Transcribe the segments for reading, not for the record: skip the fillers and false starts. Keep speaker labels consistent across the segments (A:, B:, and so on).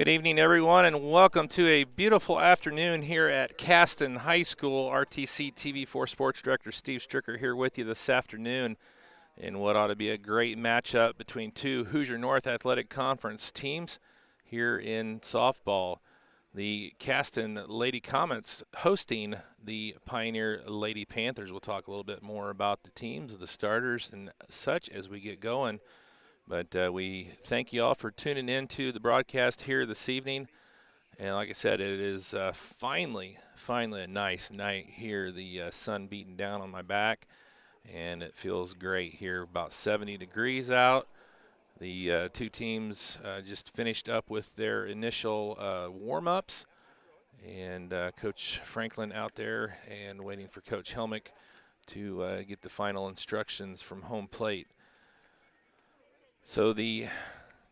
A: Good evening, everyone, and welcome to a beautiful afternoon here at Caston High School. RTC TV4 Sports Director Steve Stricker here with you this afternoon in what ought to be a great matchup between two Hoosier North Athletic Conference teams here in softball. The Caston Lady Comets hosting the Pioneer Lady Panthers. We'll talk a little bit more about the teams, the starters, and such as we get going. But we thank you all for tuning in to the broadcast here this evening. And like I said, it is finally a nice night here. The sun beating down on my back, and it feels great here. About 70 degrees out. The two teams just finished up with their initial warm-ups, and Coach Franklin out there and waiting for Coach Helmick to get the final instructions from home plate. So the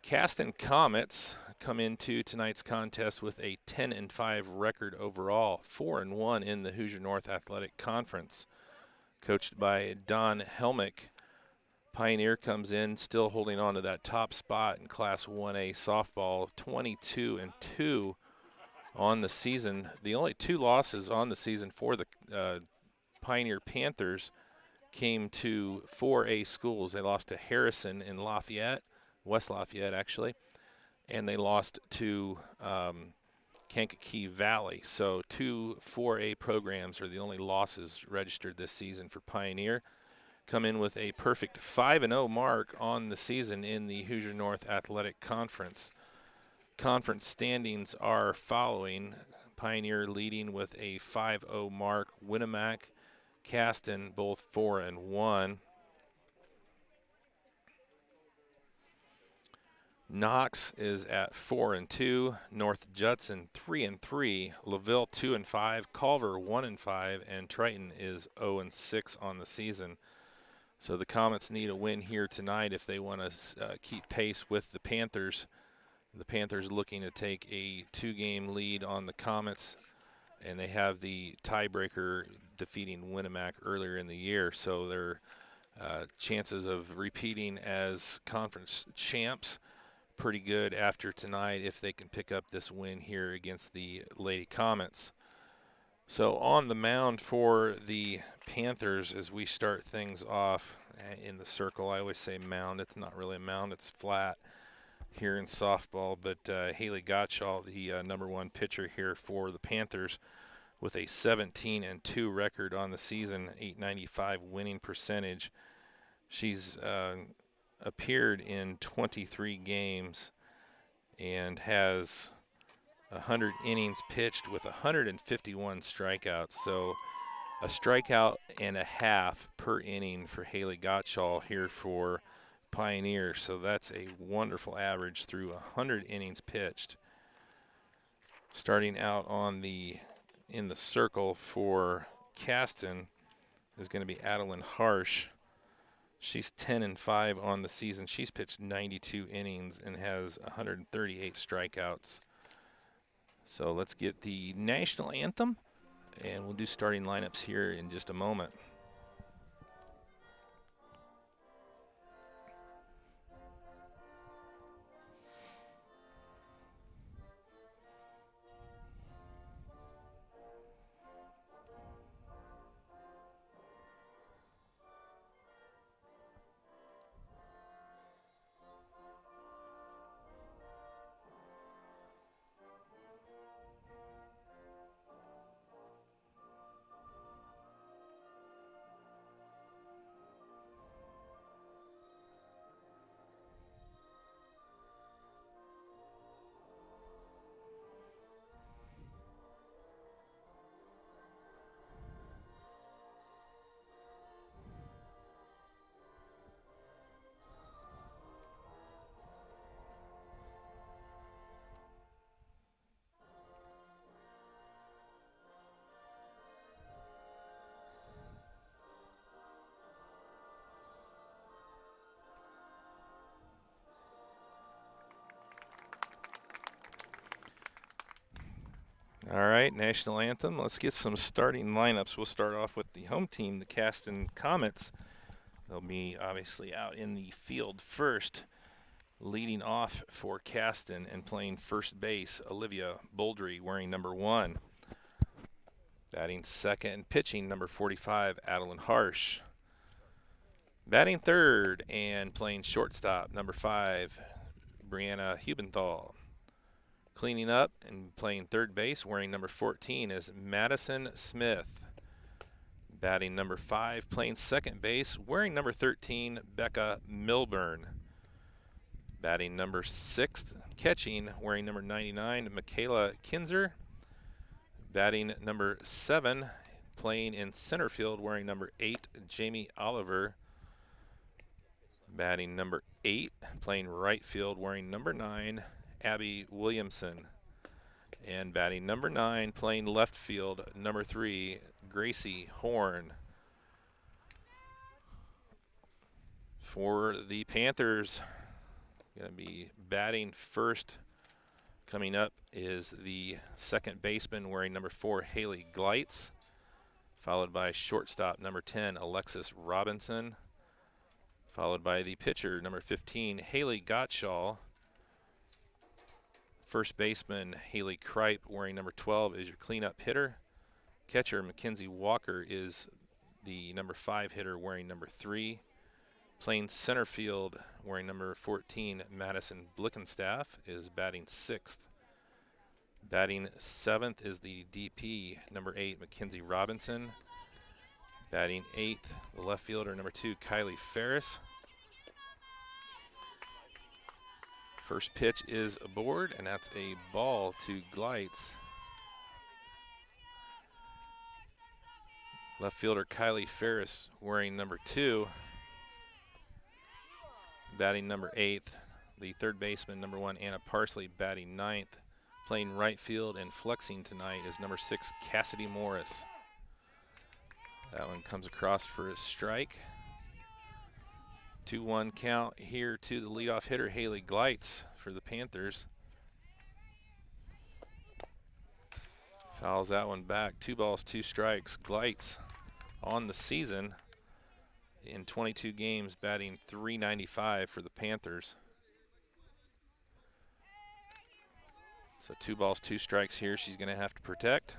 A: Caston Comets come into tonight's contest with a 10-5 record overall, 4-1 in the Hoosier North Athletic Conference. Coached by Don Helmick, Pioneer comes in still holding on to that top spot in Class 1A softball, 22-2 on the season. The only two losses on the season for the Pioneer Panthers came to 4A schools. They lost to Harrison in Lafayette, West Lafayette actually, and they lost to Kankakee Valley. So two 4A programs are the only losses registered this season for Pioneer. Come in with a perfect 5-0 mark on the season in the Hoosier North Athletic Conference. Conference standings are following: Pioneer leading with a 5-0 mark, Winnemac, Caston both 4-1. Knox is at 4-2, North Judson 3-3, LaVille 2-5, Culver 1-5, and Triton is 0-6 on the season. So the Comets need a win here tonight if they want to keep pace with the Panthers. The Panthers looking to take a 2-game lead on the Comets, and they have the tiebreaker defeating Winnemac earlier in the year, so their chances of repeating as conference champs pretty good after tonight if they can pick up this win here against the Lady Comets. So on the mound for the Panthers as we start things off in the circle. I always say mound. It's not really a mound. It's flat here in softball, but Haley Gottschall, the #1 pitcher here for the Panthers, with a 17-2 record on the season, .895 winning percentage. She's appeared in 23 games and has 100 innings pitched with 151 strikeouts. So a strikeout and a half per inning for Haley Gottschall here for Pioneer. So that's a wonderful average through 100 innings pitched. Starting out in the circle for Caston is going to be Adeline Harsh. She's 10-5 on the season. She's pitched 92 innings and has 138 strikeouts. So let's get the national anthem, and we'll do starting lineups here in just a moment. All right, national anthem. Let's get some starting lineups. We'll start off with the home team, the Caston Comets. They'll be obviously out in the field first. Leading off for Caston and playing first base, Olivia Boldry, wearing number 1. Batting second and pitching, number 45, Adeline Harsh. Batting third and playing shortstop, number 5, Brianna Hubenthal. Cleaning up and playing third base, wearing number 14, is Madison Smith. Batting number 5, playing second base, wearing number 13, Becca Milburn. Batting number 6, catching, wearing number 99, Michaela Kinzer. Batting number 7, playing in center field, wearing number 8, Jamie Oliver. Batting number 8, playing right field, wearing number 9, Abby Williamson. And batting number 9, playing left field, number 3, Gracie Horn. For the Panthers, going to be batting first. Coming up is the second baseman wearing number 4, Haley Gleitz, followed by shortstop number 10, Alexis Robinson, followed by the pitcher number 15, Haley Gottschall. First baseman Haley Kripe wearing number 12 is your cleanup hitter. Catcher Mackenzie Walker is the number 5 hitter wearing number 3. Playing center field wearing number 14, Madison Blickenstaff, is batting 6th. Batting 7th is the DP, number 8, Mackenzie Robinson. Batting 8th, the left fielder, number 2, Kylie Ferris. First pitch is aboard, and that's a ball to Gleitz. Left fielder Kylie Ferris wearing number 2. Batting number 8th, the third baseman, number 1, Anna Parsley, batting 9th. Playing right field and flexing tonight is number 6, Cassidy Morris. That one comes across for a strike. 2-1 count here to the leadoff hitter, Haley Gleitz, for the Panthers. Fouls that one back. 2 balls, 2 strikes. Gleitz on the season in 22 games, batting .395 for the Panthers. So 2 balls, 2 strikes here she's going to have to protect.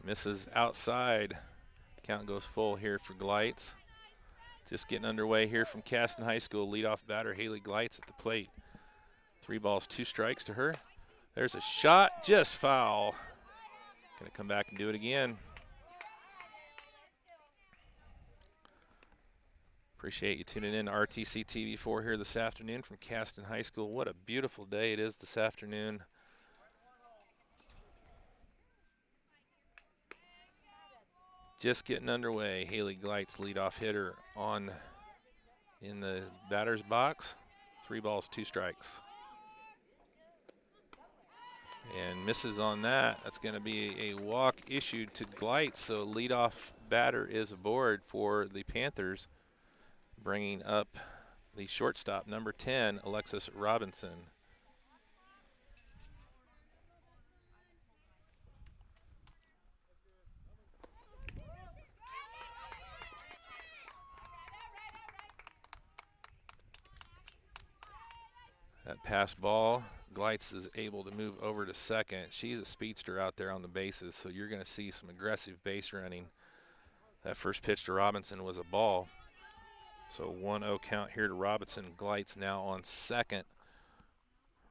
A: Misses outside. Count goes full here for Gleitz. Just getting underway here from Caston High School. Leadoff batter Haley Gleitz at the plate. 3 balls, 2 strikes to her. There's a shot, just foul. Going to come back and do it again. Appreciate you tuning in to RTC TV4 here this afternoon from Caston High School. What a beautiful day it is this afternoon. Just getting underway. Haley Gleitz, leadoff hitter, on in the batter's box. 3 balls, 2 strikes. And misses on that. That's going to be a walk issued to Gleitz. So leadoff batter is aboard for the Panthers, bringing up the shortstop, number 10, Alexis Robinson. That pass ball, Gleitz is able to move over to second. She's a speedster out there on the bases, so you're going to see some aggressive base running. That first pitch to Robinson was a ball. So 1-0 count here to Robinson. Gleitz now on second.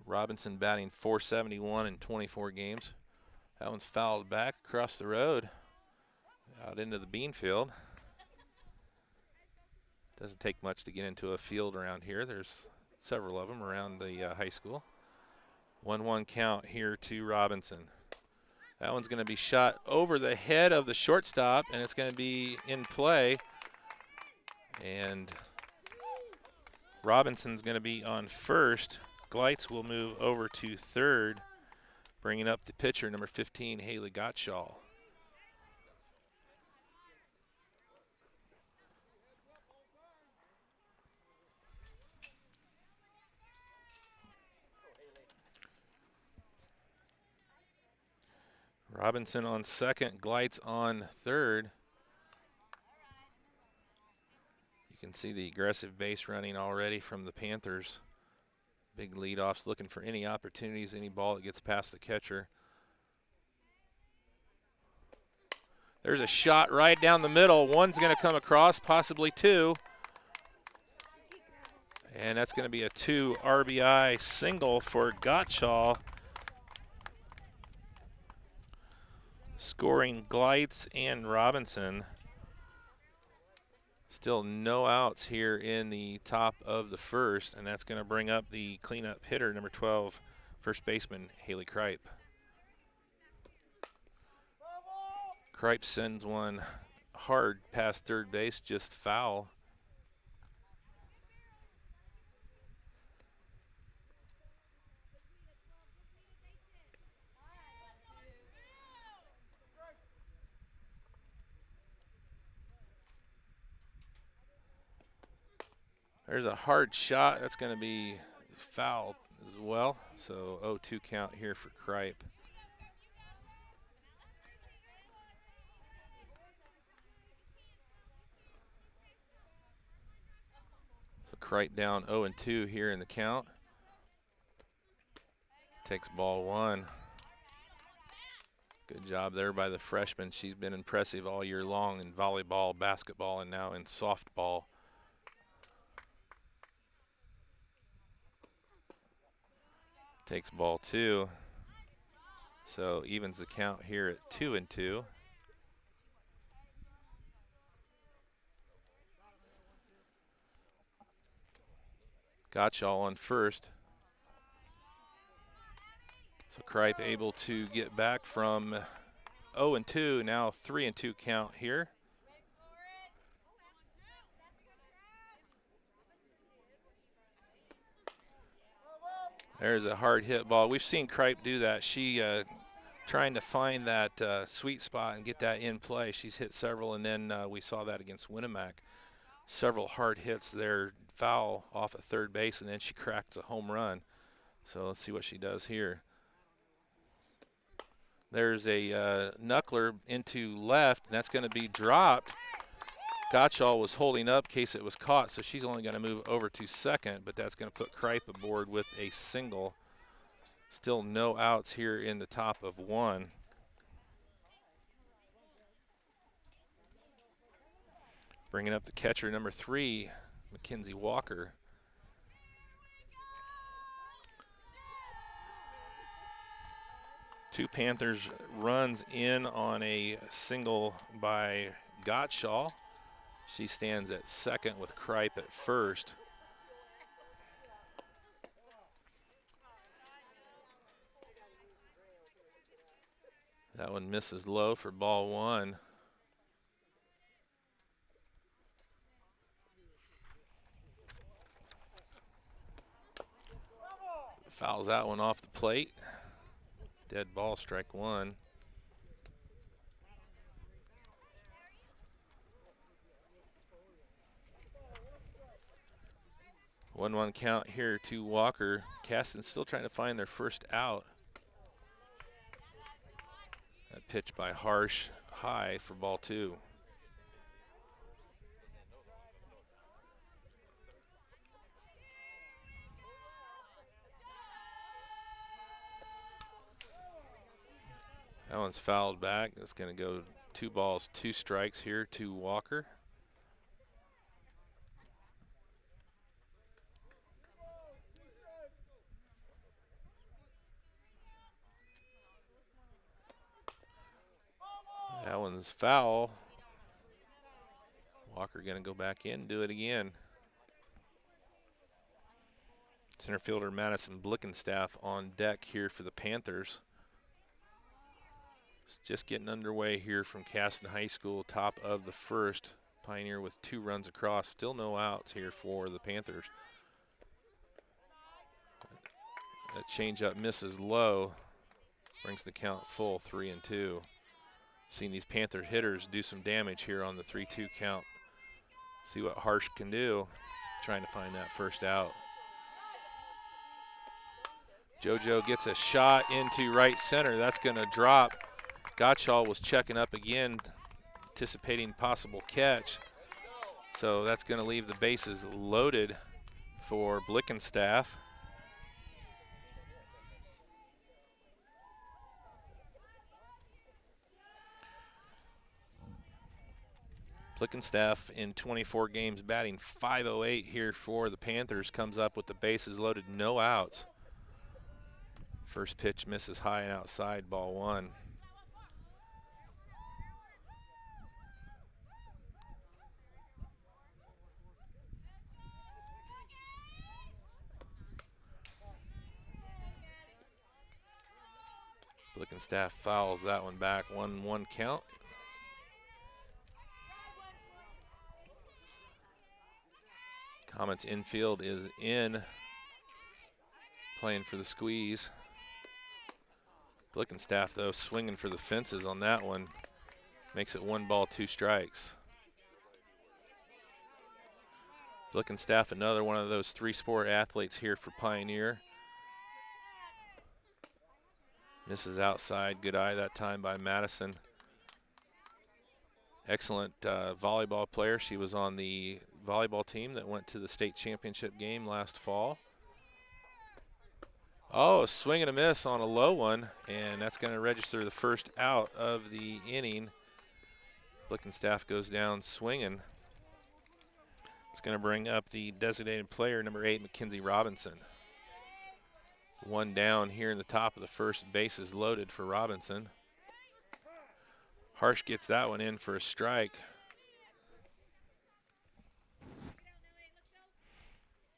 A: Robinson batting .471 in 24 games. That one's fouled back across the road out into the bean field. Doesn't take much to get into a field around here. There's several of them around the high school. 1-1 count here to Robinson. That one's going to be shot over the head of the shortstop, and it's going to be in play. And Robinson's going to be on first. Gleitz will move over to third, bringing up the pitcher, number 15, Haley Gottschall. Robinson on second, Gleitz on third. You can see the aggressive base running already from the Panthers. Big leadoffs, looking for any opportunities, any ball that gets past the catcher. There's a shot right down the middle. One's going to come across, possibly two. And that's going to be a 2 RBI single for Gottschall. Scoring Gleitz and Robinson. Still no outs here in the top of the first, and that's going to bring up the cleanup hitter, number 12, first baseman Haley Kripe. Kripe sends one hard past third base, just foul. There's a hard shot. That's going to be foul as well. So 0-2 count here for Kripe. So Kripe down 0-2 here in the count. Takes ball one. Good job there by the freshman. She's been impressive all year long in volleyball, basketball, and now in softball. Takes ball two. So evens the count here at 2-2. Gottschall on first. So Kripe able to get back from 0-2, now 3-2 count here. There's a hard hit ball. We've seen Kripe do that. She trying to find that sweet spot and get that in play. She's hit several, and then we saw that against Winnemac. Several hard hits there, foul off at third base, and then she cracks a home run. So let's see what she does here. There's a knuckler into left, and that's going to be dropped. Gottschall was holding up in case it was caught, so she's only going to move over to second, but that's going to put Kripe aboard with a single. Still no outs here in the top of one. Bringing up the catcher, number 3, Mackenzie Walker. Two Panthers runs in on a single by Gottschall. She stands at second with Kripe at first. That one misses low for ball one. Fouls that one off the plate. Dead ball, strike one. 1-1 count here to Walker. Caston still trying to find their first out. That pitch by Harsh, high for ball two. That one's fouled back. That's going to go 2 balls, 2 strikes here to Walker. That one's foul. Walker going to go back in, do it again. Center fielder Madison Blickenstaff on deck here for the Panthers. It's just getting underway here from Caston High School, top of the first. Pioneer with 2 runs across. Still no outs here for the Panthers. That changeup misses low. Brings the count full, 3-2. Seeing these Panther hitters do some damage here on the 3-2 count. See what Harsh can do. Trying to find that first out. JoJo gets a shot into right center. That's going to drop. Gottschall was checking up again, anticipating possible catch. So that's going to leave the bases loaded for Blickenstaff. Blickenstaff in 24 games batting .508 here for the Panthers, comes up with the bases loaded, no outs. First pitch misses high and outside, ball one. Blickenstaff fouls that one back, 1-1 count. Comets infield is in, playing for the squeeze. Blickenstaff, though, swinging for the fences on that one. Makes it 1 ball, 2 strikes. Blickenstaff, another one of those 3-sport athletes here for Pioneer. Misses outside, good eye that time by Madison. Excellent volleyball player. She was on the volleyball team that went to the state championship game last fall. Oh, a swing and a miss on a low one, and that's going to register the first out of the inning. Blickenstaff goes down swinging. It's going to bring up the designated player, number 8, Mackenzie Robinson. 1 down here in the top of the first, bases loaded for Robinson. Harsh gets that one in for a strike.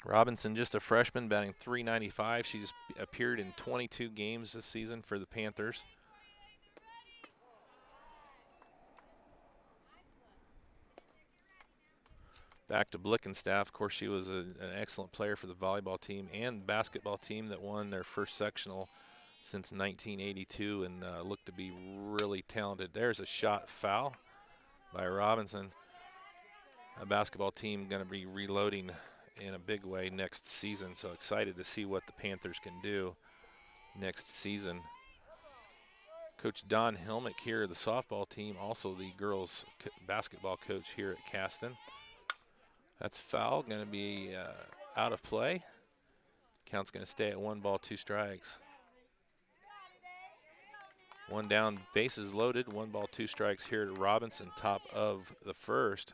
A: Robinson, just a freshman, batting .395. She's appeared in 22 games this season for the Panthers. Back to Blickenstaff. Of course, she was an excellent player for the volleyball team and basketball team that won their first sectional since 1982 and looked to be really talented. There's a shot foul by Robinson. A basketball team going to be reloading in a big way next season, so excited to see what the Panthers can do next season. Coach Don Helmick here, the softball team, also the girls basketball coach here at Caston. That's foul, going to be out of play. Count's going to stay at 1 ball, 2 strikes. 1 down, bases loaded, 1 ball, 2 strikes here to Robinson, top of the first.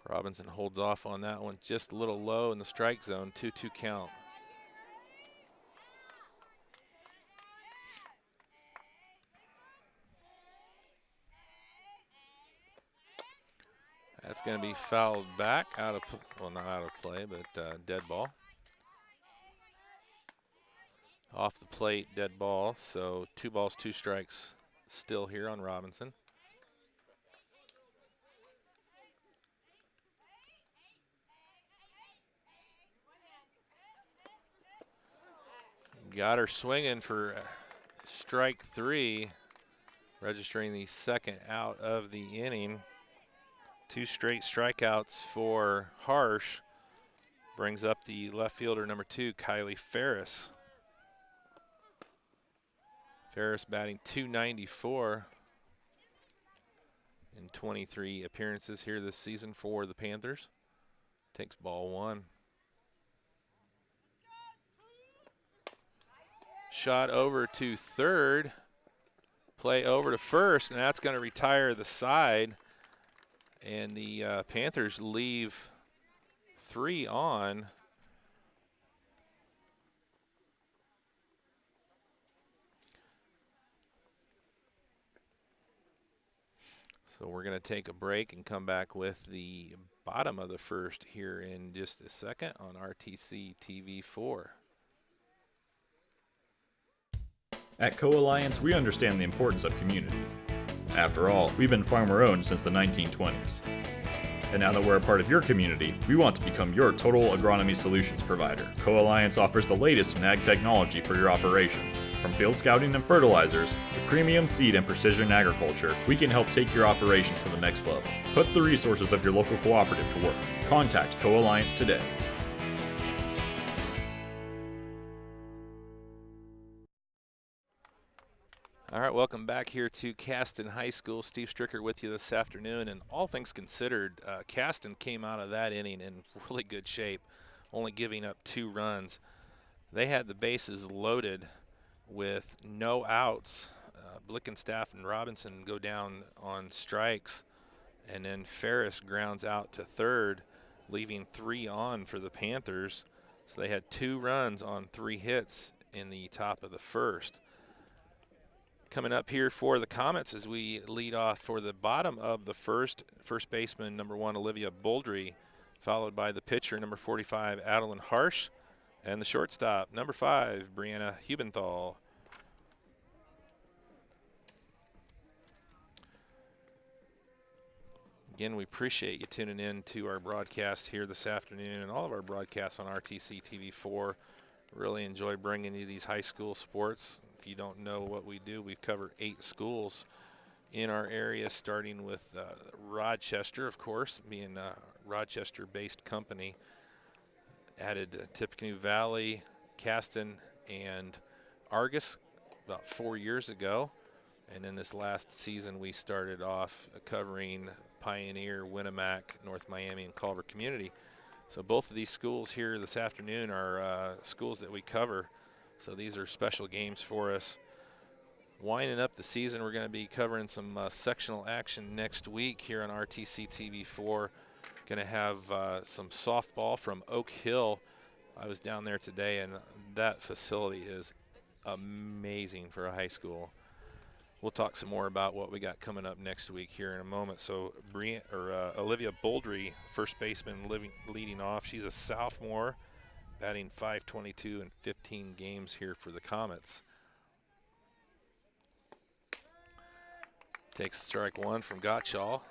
A: Robinson holds off on that one, just a little low in the strike zone, 2-2 count. That's going to be fouled back, out of, well, not out of play, but dead ball. Off the plate, dead ball, so 2 balls, 2 strikes still here on Robinson. Got her swinging for strike 3, registering the second out of the inning. 2 straight strikeouts for Harsh. Brings up the left fielder, number 2, Kylie Ferris. Ferris batting .294 in 23 appearances here this season for the Panthers. Takes ball 1. Shot over to third. Play over to first, and that's going to retire the side. And the Panthers leave 3 on. So we're going to take a break and come back with the bottom of the first here in just a second on RTC TV4.
B: At Co-Alliance, we understand the importance of community. After all, we've been farmer-owned since the 1920s. And now that we're a part of your community, we want to become your total agronomy solutions provider. Co-Alliance offers the latest in ag technology for your operation. From field scouting and fertilizers to premium seed and precision agriculture, we can help take your operation to the next level. Put the resources of your local cooperative to work. Contact Co-Alliance today.
A: right, welcome back here to Caston High School. Steve Stricker with you this afternoon. And all things considered, Caston came out of that inning in really good shape, only giving up 2 runs. They had the bases loaded with no outs. Blickenstaff and Robinson go down on strikes, and then Ferris grounds out to third, leaving 3 on for the Panthers. So they had 2 runs on 3 hits in the top of the first. Coming up here for the Comets as we lead off for the bottom of the first baseman, number 1, Olivia Boldry, followed by the pitcher, number 45, Adeline Harsh, and the shortstop, number 5, Brianna Hubenthal. Again, we appreciate you tuning in to our broadcast here this afternoon and all of our broadcasts on RTC TV4. Really enjoy bringing you these high school sports. If you don't know what we do, we cover 8 schools in our area, starting with Rochester, of course, being a Rochester-based company. Added Tippecanoe Valley, Caston, and Argus about 4 years ago. And in this last season, we started off covering Pioneer, Winnemac, North Miami, and Culver Community. So both of these schools here this afternoon are schools that we cover. So these are special games for us. Winding up the season, we're going to be covering some sectional action next week here on RTC TV4. Going to have some softball from Oak Hill. I was down there today, and that facility is amazing for a high school. We'll talk some more about what we got coming up next week here in a moment. So Olivia Boldry, first baseman, leading off. She's a sophomore, batting .522 in 15 games here for the Comets. Takes strike 1 from Gottschall.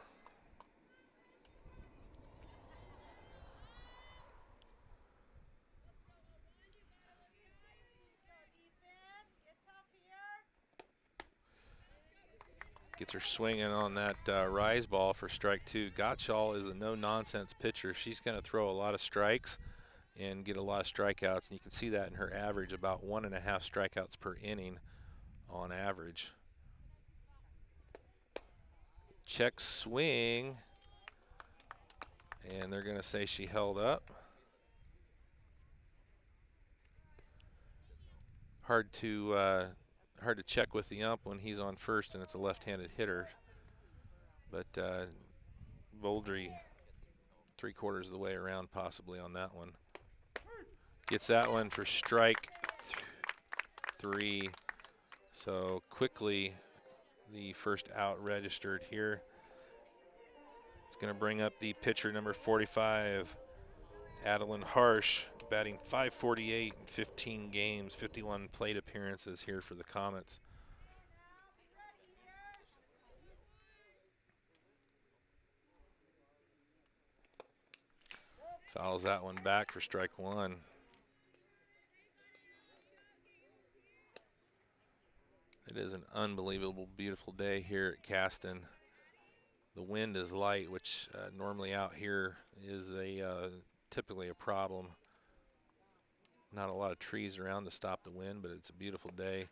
A: Gets her swinging on that rise ball for strike 2. Gottschall is a no-nonsense pitcher. She's going to throw a lot of strikes and get a lot of strikeouts, and you can see that in her average, about 1.5 strikeouts per inning on average. Check swing, and they're going to say she held up. Hard to check with the ump when he's on first and it's a left-handed hitter. But Boldry 3/4 of the way around possibly on that one. Gets that one for strike 3. So quickly the first out registered here. It's going to bring up the pitcher, number 45, Adeline Harsh, batting .548 in 15 games, 51 plate appearances here for the Comets. Fouls that one back for strike 1. It is an unbelievable, beautiful day here at Caston. The wind is light, which normally out here is typically a problem. Not a lot of trees around to stop the wind, but it's a beautiful day.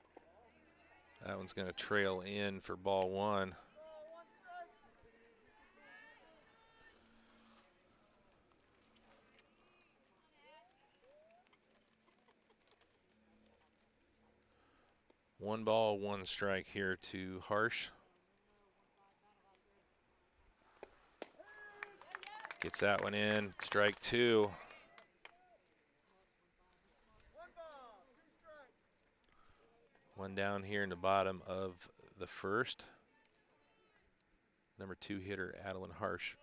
A: That one's going to trail in for ball 1. One ball, 1 strike here to Harsh. Gets that one in, strike 2. One down here in the bottom of the first. Number 2 hitter, Adeline Harsh,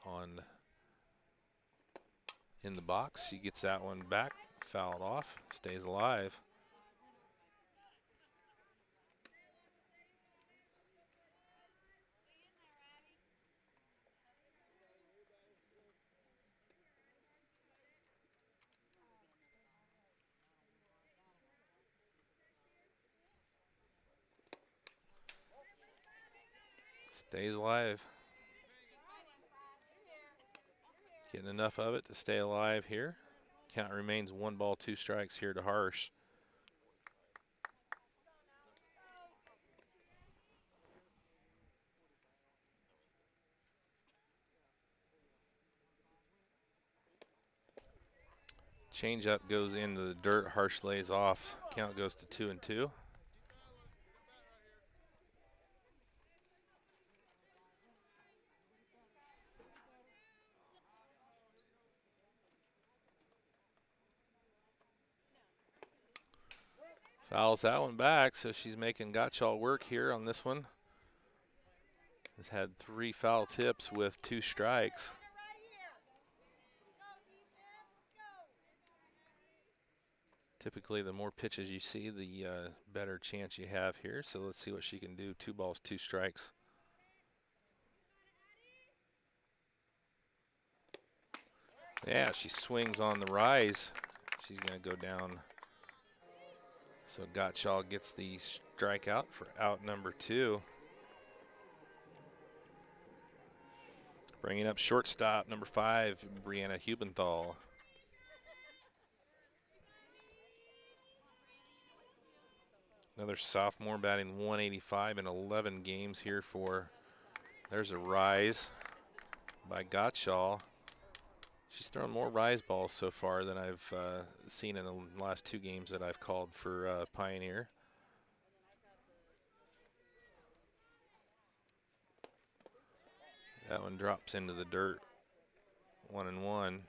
A: in the box. She gets that one back, fouled off, stays alive. Stays alive. Getting enough of it to stay alive here. Count remains 1 ball, 2 strikes here to Harsh. Changeup goes into the dirt. Harsh lays off. Count goes to 2-2. Fouls that one back, so she's making Gottschall work here on this one. Has had 3 foul tips with 2 strikes. Typically, the more pitches you see, the better chance you have here. So let's see what she can do. 2 balls, 2 strikes. Yeah, she swings on the rise. She's going to go down. So Gottschall gets the strikeout for out number 2. Bringing up shortstop number 5, Brianna Hubenthal. Another sophomore batting 185 in 11 games here for. There's a rise by Gottschall. She's thrown more rise balls so far than I've seen in the last 2 games that I've called for Pioneer. That one drops into the dirt. 1-1.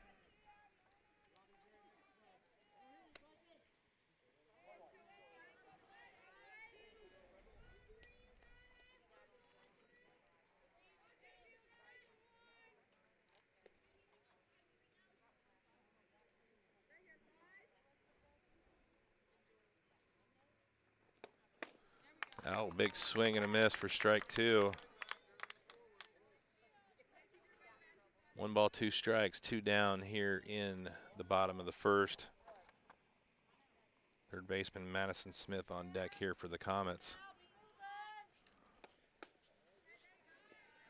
A: Oh, big swing and a miss for strike 2. 1 ball, 2 strikes, 2 down here in the bottom of the first. Third baseman Madison Smith on deck here for the Comets.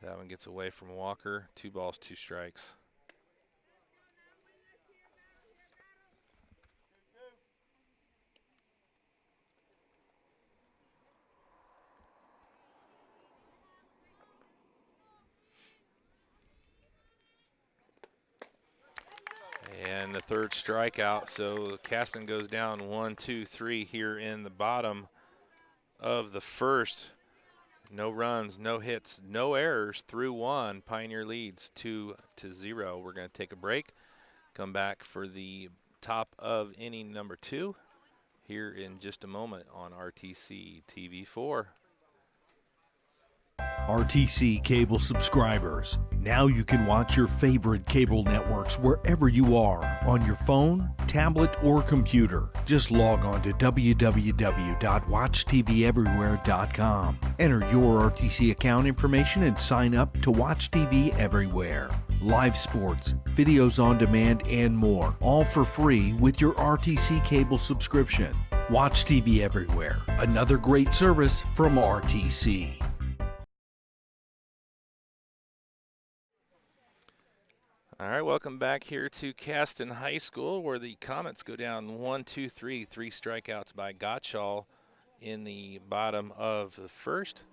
A: That one gets away from Walker. 2 balls, 2 strikes. And the third strikeout, so Caston goes down 1, 2, 3 here in the bottom of the first. No runs, no hits, no errors through 1. Pioneer leads 2-0. We're going to take a break, come back for the top of inning number 2 here in just a moment on RTC TV4.
C: RTC cable subscribers. Now you can watch your favorite cable networks wherever you are on your phone, tablet, or computer. Just log on to www.watchtveverywhere.com. Enter your RTC account information and sign up to watch TV everywhere. Live sports, videos on demand, and more, all for free with your RTC cable subscription. Watch TV everywhere. Another great service from RTC.
A: All right, welcome back here to Caston High School, where the Comets go down 1, 2, 3. 3 strikeouts by Gottschall in the bottom of the first.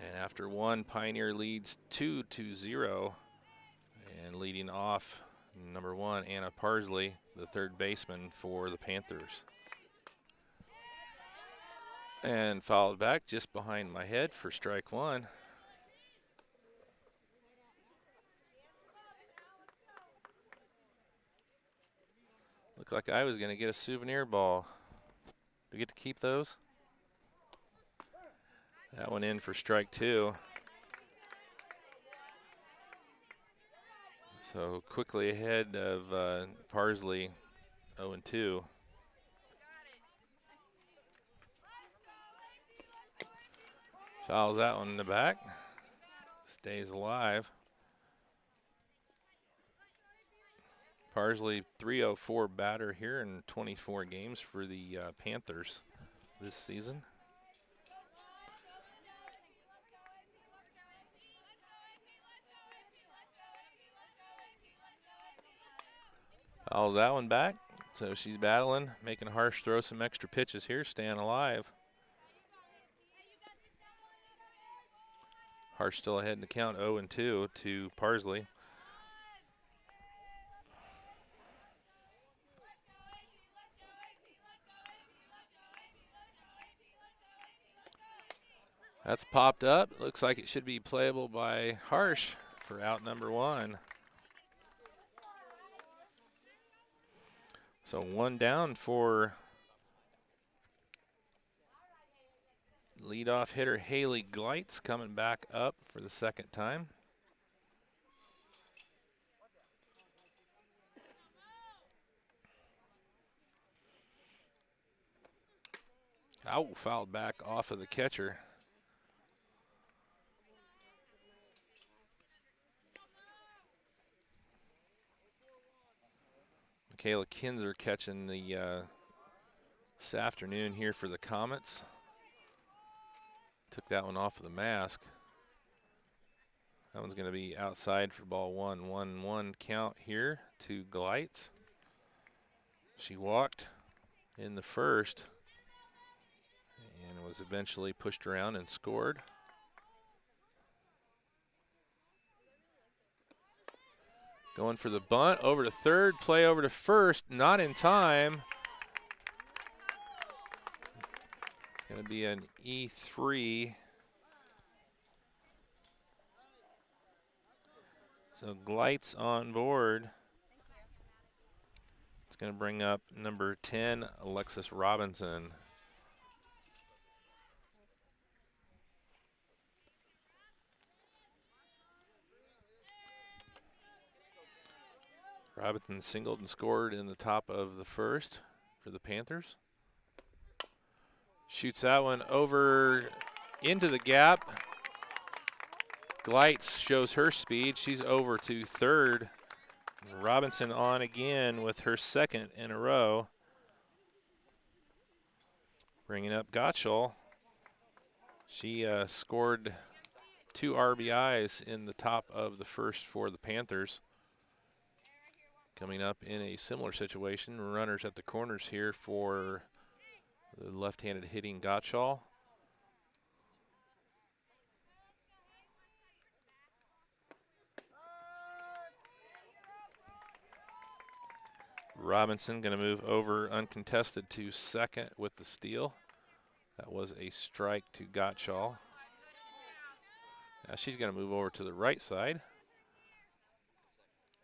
A: And after 1, Pioneer leads 2-0. And leading off, number 1, Anna Parsley, the third baseman for the Panthers. And fouled back just behind my head for strike 1. Looked like I was going to get a souvenir ball. Do we get to keep those? That one in for strike 2. So quickly ahead of Parsley, 0-2. Fouls that one in the back. Stays alive. Parsley, 304 batter here in 24 games for the Panthers this season. Fouls that one back. So she's battling, making Harsh throw some extra pitches here, staying alive. Harsh still ahead in the count, 0-2 to Parsley. That's popped up. Looks like it should be playable by Harsh for out number 1. So 1 down for leadoff hitter Haley Gleitz, coming back up for the second time. Ow, fouled back off of the catcher. Michaela Kinzer catching the this afternoon here for the Comets. Took that one off of the mask. That one's going to be outside for ball 1. 1-1 count here to Gleitz. She walked in the first and was eventually pushed around and scored. Going for the bunt, over to third, play over to first, not in time. It's going to be an E3. So Gleitz on board. It's going to bring up number 10, Alexis Robinson. Robinson singled and scored in the top of the first for the Panthers. Shoots that one over into the gap. Gleitz shows her speed. She's over to third. Robinson on again with her second in a row. Bringing up Gottschall. She scored 2 RBIs in the top of the first for the Panthers. Coming up in a similar situation, runners at the corners here for the left-handed hitting Gottschall. Robinson going to move over uncontested to second with the steal. That was a strike to Gottschall. Now she's going to move over to the right side.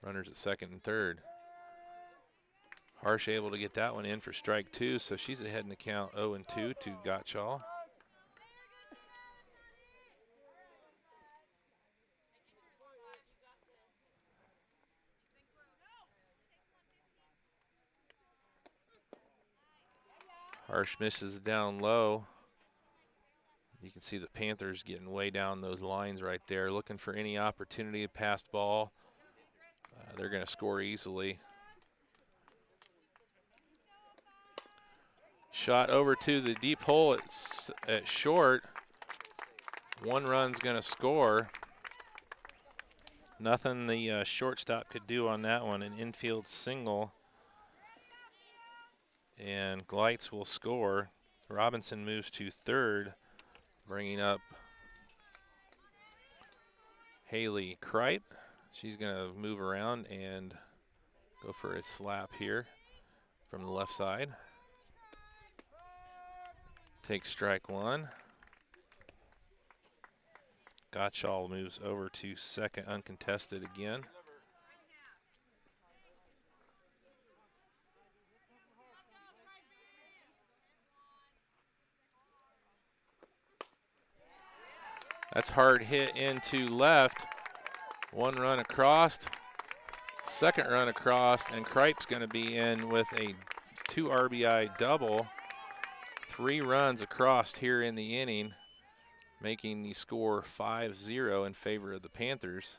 A: Runners at second and third. Harsh able to get that one in for strike 2, so she's ahead in the count 0-2 to Gottschall. Harsh misses down low. You can see the Panthers getting way down those lines right there, looking for any opportunity to pass ball. They're going to score easily. Shot over to the deep hole at short. 1 run's going to score. Nothing the shortstop could do on that one. An infield single. And Gleitz will score. Robinson moves to third, bringing up Haley Kripe. She's going to move around and go for a slap here from the left side. Takes strike 1. Gottschall moves over to second uncontested again. That's hard hit into left. 1 run across, second run across, and Kripe's going to be in with a 2 RBI double. 3 runs across here in the inning, making the score 5-0 in favor of the Panthers.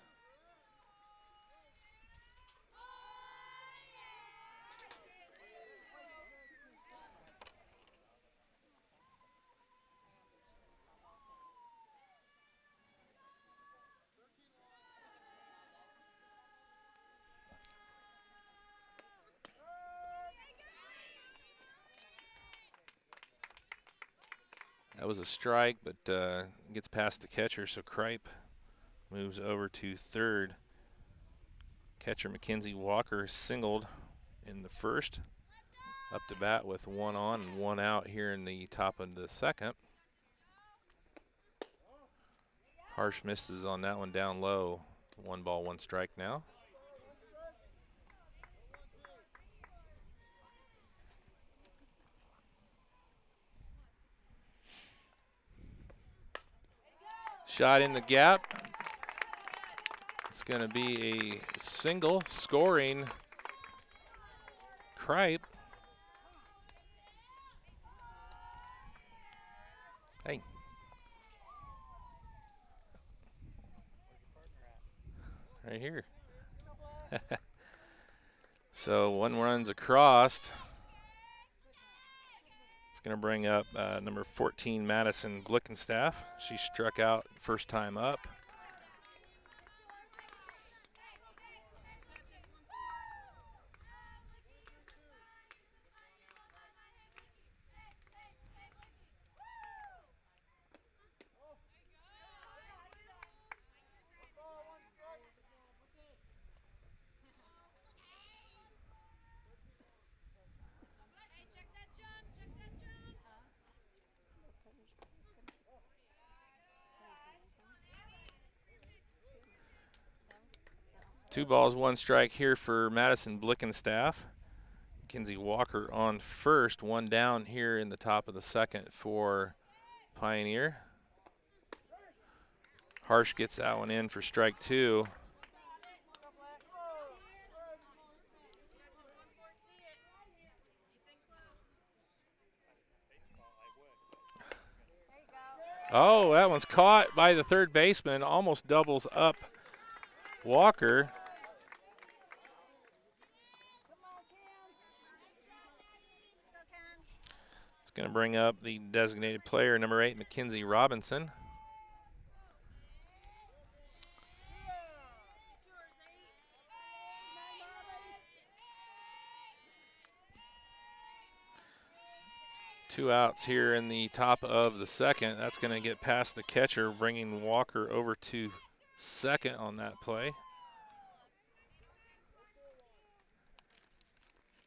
A: That was a strike, but gets past the catcher, so Kripe moves over to third. Catcher Mackenzie Walker singled in the first. Up to bat with 1 on and 1 out here in the top of the second. Harsh misses on that one down low. 1 ball, 1 strike now. Shot in the gap. It's going to be a single scoring Kripe. Hey. Right here. So 1 runs across. It's going to bring up number 14, Madison Blickenstaff. She struck out first time up. Two balls, 1 strike here for Madison Blickenstaff. Kinsey Walker on first, 1 down here in the top of the second for Pioneer. Harsh gets that one in for strike 2. Oh, that one's caught by the third baseman, almost doubles up Walker. It's going to bring up the designated player, number 8, Mackenzie Robinson. Two outs here in the top of the second. That's going to get past the catcher, bringing Walker over to second on that play.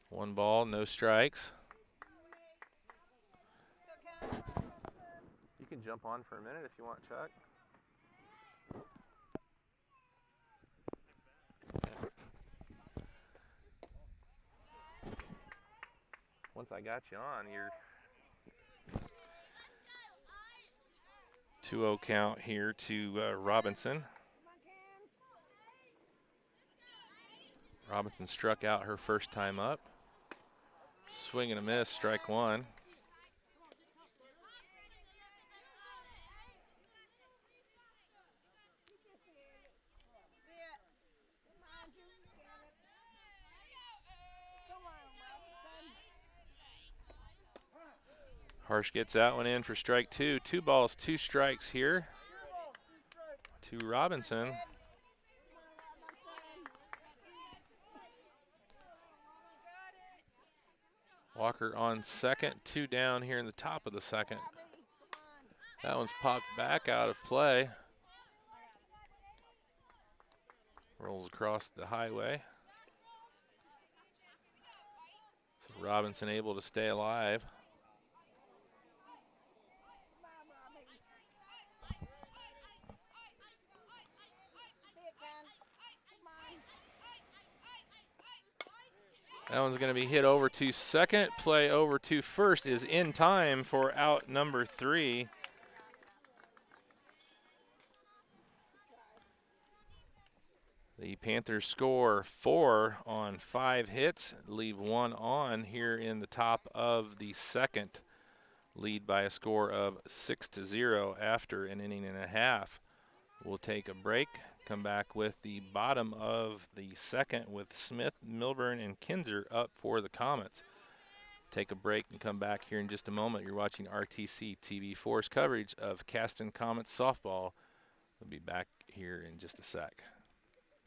A: 1 ball, no strikes. You can jump on for a minute if you want, Chuck. Once I got you on, you're 2-0 count here to Robinson. Robinson struck out her first time up. Swing and a miss, strike 1. Harsh gets that one in for strike 2. 2 balls, 2 strikes here to Robinson. Walker on second, 2 down here in the top of the second. That one's popped back out of play. Rolls across the highway. So Robinson able to stay alive. That one's going to be hit over to second. Play over to first is in time for out number 3. The Panthers score 4 on 5 hits, leave 1 on here in the top of the second. Lead by a score of 6-0 after an inning and a half. We'll take a break. Come back with the bottom of the second with Smith, Milburn, and Kinzer up for the Comets. Take a break and come back here in just a moment. You're watching RTC TV4's coverage of Caston Comets softball. We'll be back here in just a sec.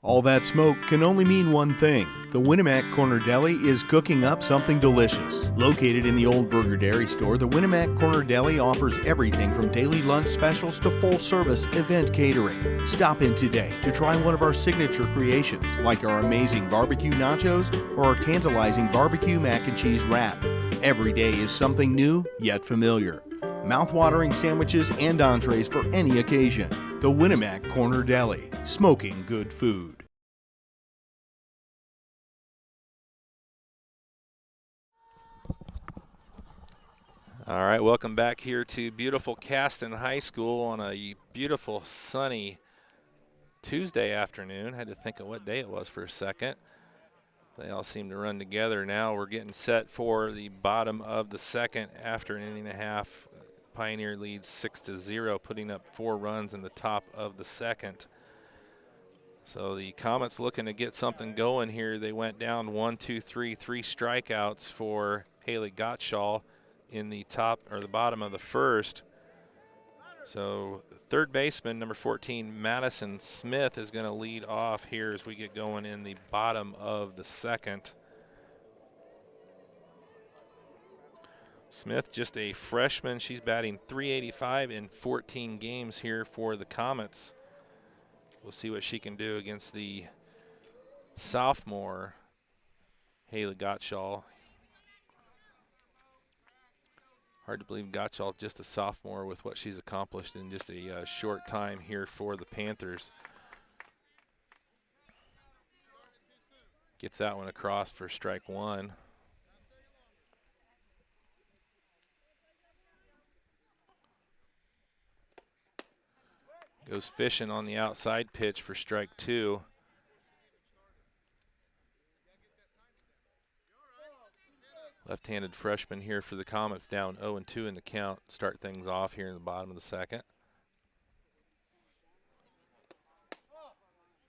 C: All that smoke can only mean one thing. The Winnemac Corner Deli is cooking up something delicious. Located in the Old Burger Dairy Store, the Winnemac Corner Deli offers everything from daily lunch specials to full-service event catering. Stop in today to try one of our signature creations, like our amazing barbecue nachos or our tantalizing barbecue mac and cheese wrap. Every day is something new, yet familiar. Mouth-watering sandwiches and entrees for any occasion. The Winnemac Corner Deli, smoking good food.
A: All right, welcome back here to beautiful Caston High School on a beautiful sunny Tuesday afternoon. Had to think of what day it was for a second. They all seem to run together now. We're getting set for the bottom of the second after an inning and a half. Pioneer leads 6-0, putting up 4 runs in the top of the second. So the Comets looking to get something going here. They went down 1, 2, 3, 3 strikeouts for Haley Gottschall in the top or the bottom of the first. So third baseman, number 14, Madison Smith, is going to lead off here as we get going in the bottom of the second. Smith, just a freshman. She's batting .385 in 14 games here for the Comets. We'll see what she can do against the sophomore, Haley Gottschall. Hard to believe Gottschall just a sophomore with what she's accomplished in just a short time here for the Panthers. Gets that one across for strike 1. Goes fishing on the outside pitch for strike 2. Left-handed freshman here for the Comets, down 0-2 in the count. Start things off here in the bottom of the second.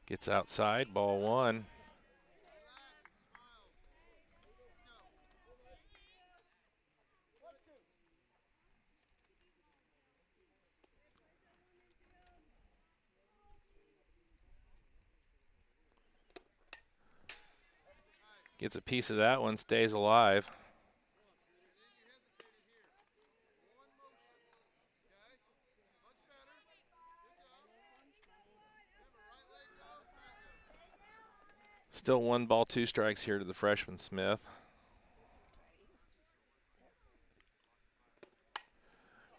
A: Gets outside, ball 1. Gets a piece of that one, stays alive. Still 1 ball, 2 strikes here to the freshman Smith.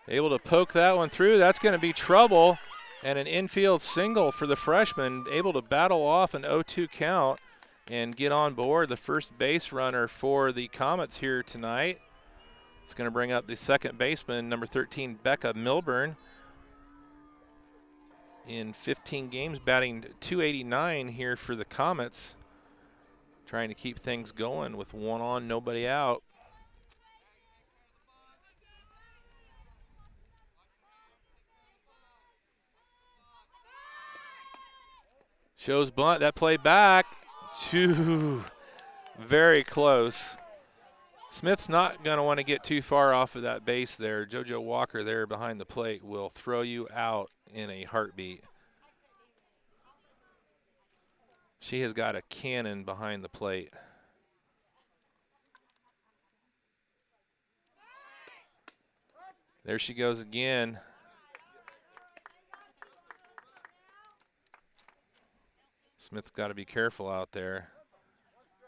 A: Able to poke that one through. That's going to be trouble. And an infield single for the freshman. Able to battle off an 0-2 count and get on board the first base runner for the Comets here tonight. It's going to bring up the second baseman, number 13, Becca Milburn. In 15 games, batting .289 here for the Comets. Trying to keep things going with 1 on, nobody out. Shows bunt, that play back. Very close. Smith's not going to want to get too far off of that base there. JoJo Walker there behind the plate will throw you out in a heartbeat. She has got a cannon behind the plate. There she goes again. Smith's got to be careful out there.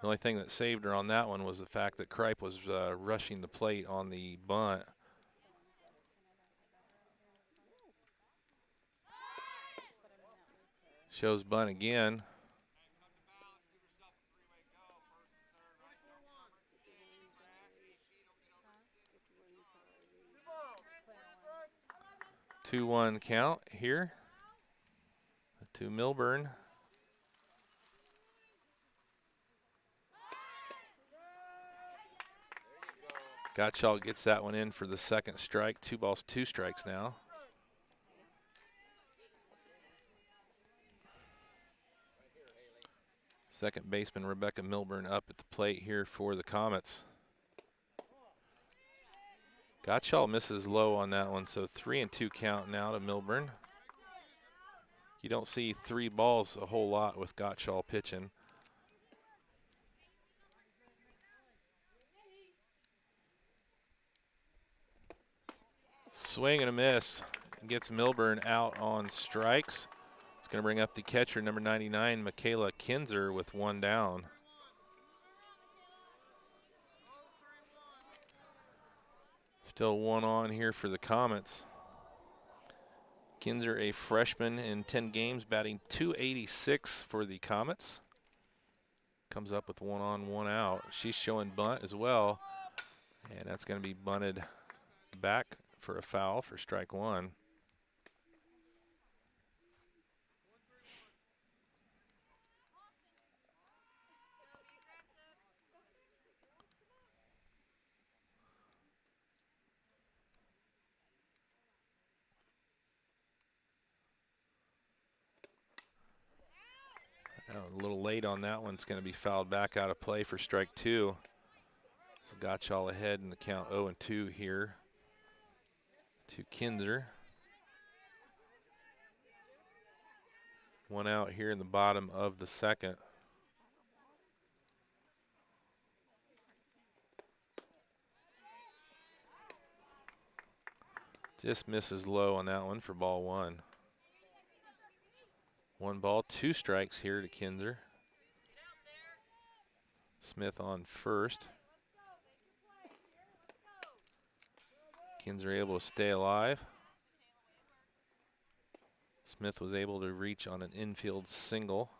A: The only thing that saved her on that one was the fact that Kripe was rushing the plate on the bunt. Shows bunt again. Two-one count here to Milburn. Gottschall gets that one in for the second strike. 2 balls, 2 strikes now. Second baseman Rebecca Milburn up at the plate here for the Comets. Gottschall misses low on that one, so 3-2 count now to Milburn. You don't see 3 balls a whole lot with Gottschall pitching. Swing and a miss. Gets Milburn out on strikes. It's going to bring up the catcher, number 99, Michaela Kinzer, with 1 down. Still 1 on here for the Comets. Kinzer, a freshman in 10 games, batting .286 for the Comets. Comes up with 1 on, 1 out. She's showing bunt as well, and that's going to be bunted back for a foul for strike 1. A little late on that one. It's going to be fouled back out of play for strike 2. So Gottschall ahead in the count 0-2 here to Kinzer. 1 out here in the bottom of the second. Just misses low on that one for ball 1. 1 ball, 2 strikes here to Kinzer. Smith on first. Kinzer able to stay alive. Smith was able to reach on an infield single.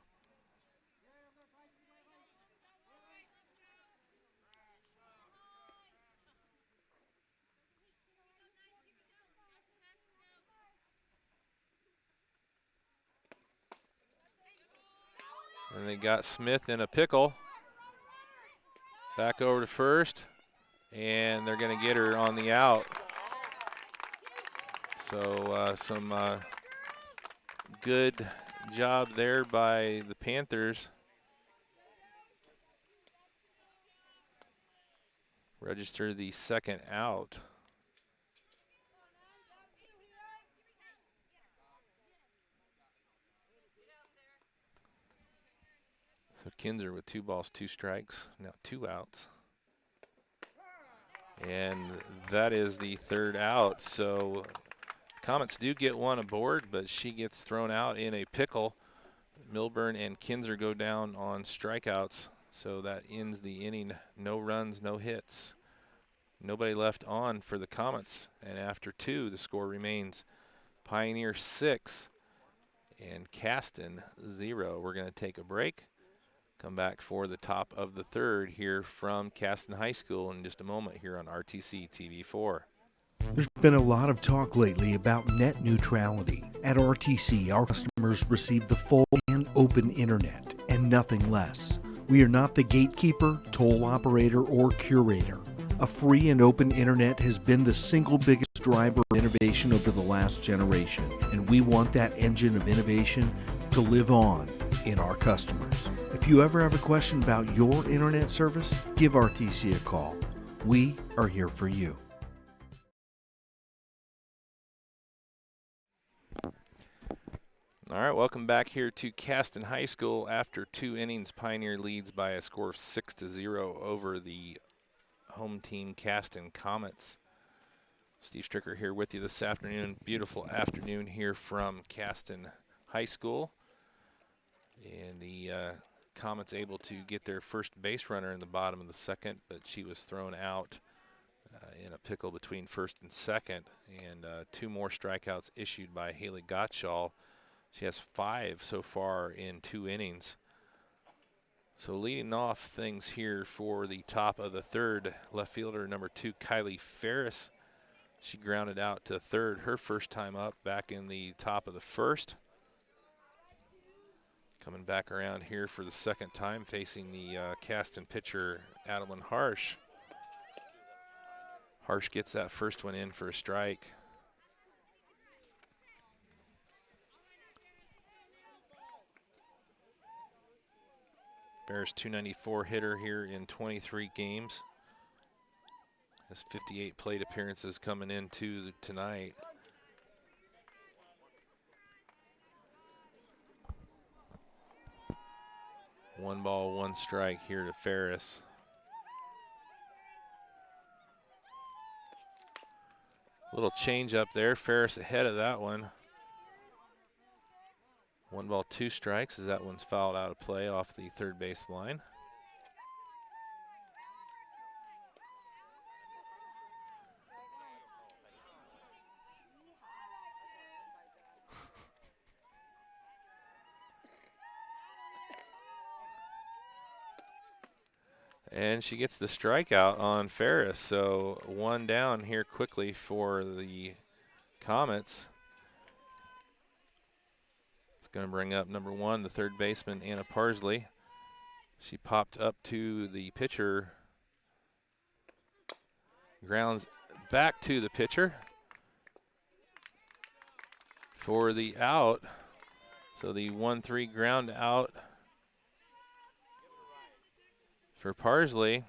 A: And they got Smith in a pickle. Back over to first, and they're going to get her on the out. So some good job there by the Panthers. Register the second out. So Kinzer with 2 balls, 2 strikes, now 2 outs. And that is the third out. So Comets do get 1 aboard, but she gets thrown out in a pickle. Milburn and Kinzer go down on strikeouts. So that ends the inning. No runs, no hits. Nobody left on for the Comets. And after 2, the score remains Pioneer 6 and Caston 0. We're going to take a break. Come back for the top of the third here from Caston High School in just a moment here on RTC TV4.
C: There's been a lot of talk lately about net neutrality. At RTC, our customers receive the full and open internet and nothing less. We are not the gatekeeper, toll operator, or curator. A free and open internet has been the single biggest driver of innovation over the last generation, and we want that engine of innovation to live on in our customers. If you ever have a question about your internet service, give RTC a call. We are here for you.
A: All right, welcome back here to Caston High School. After 2 innings, Pioneer leads by a score of 6-0 over the home team Caston Comets. Steve Stricker here with you this afternoon. Beautiful afternoon here from Caston High School. And the Comets able to get their first base runner in the bottom of the second, but she was thrown out in a pickle between first and second. And 2 more strikeouts issued by Haley Gottschall. She has 5 so far in 2 innings. So leading off things here for the top of the third, left fielder number 2, Kylie Ferris. She grounded out to third her first time up back in the top of the first. Coming back around here for the second time, facing the Caston pitcher, Adeline Harsh. Harsh gets that first one in for a strike. Bears .294 hitter here in 23 games. Has 58 plate appearances coming into tonight. One ball, 1 strike here to Ferris. Little change up there. Ferris ahead of that one. 1 ball, 2 strikes as that one's fouled out of play off the third base line. And she gets the strikeout on Ferris. So 1 down here quickly for the Comets. It's going to bring up number 1, the third baseman, Anna Parsley. She popped up to the pitcher. Grounds back to the pitcher for the out. So the 1-3 ground out for Parsley.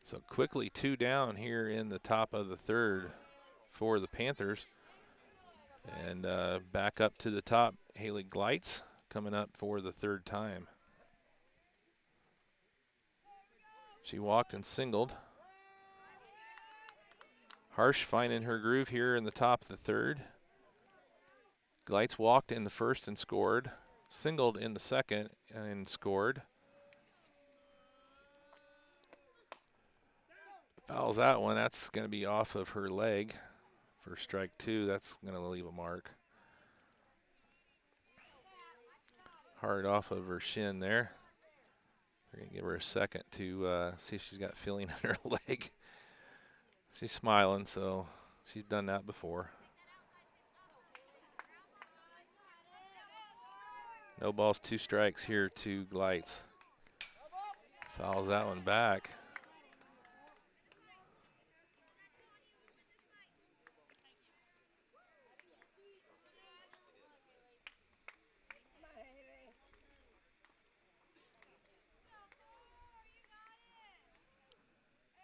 A: So quickly 2 down here in the top of the third for the Panthers. And back up to the top, Haley Gleitz coming up for the 3rd time. She walked and singled. Harsh finding her groove here in the top of the 3rd. Gleitz walked in the 1st and scored. Singled in the 2nd and scored. Fouls that one. That's going to be off of her leg for strike 2. That's going to leave a mark. Hard off of her shin there. We're going to give her a second to see if she's got feeling in her leg. She's smiling, so she's done that before. No balls, 2 strikes here to Gleitz. Fouls that one back.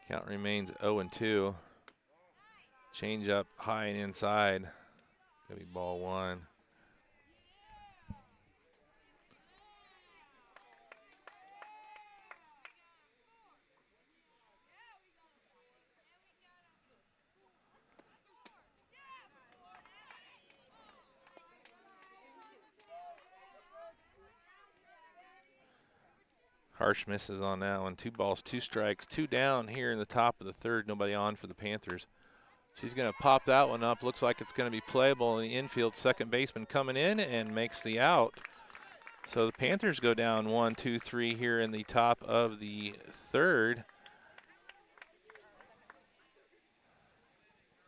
A: Count remains 0-2. Change up high and inside. Gonna be ball 1. Harsh misses on that one. 2 balls, 2 strikes, 2 down here in the top of the 3rd. Nobody on for the Panthers. She's going to pop that one up. Looks like it's going to be playable in the infield. Second baseman coming in and makes the out. So the Panthers go down 1, 2, 3 here in the top of the 3rd.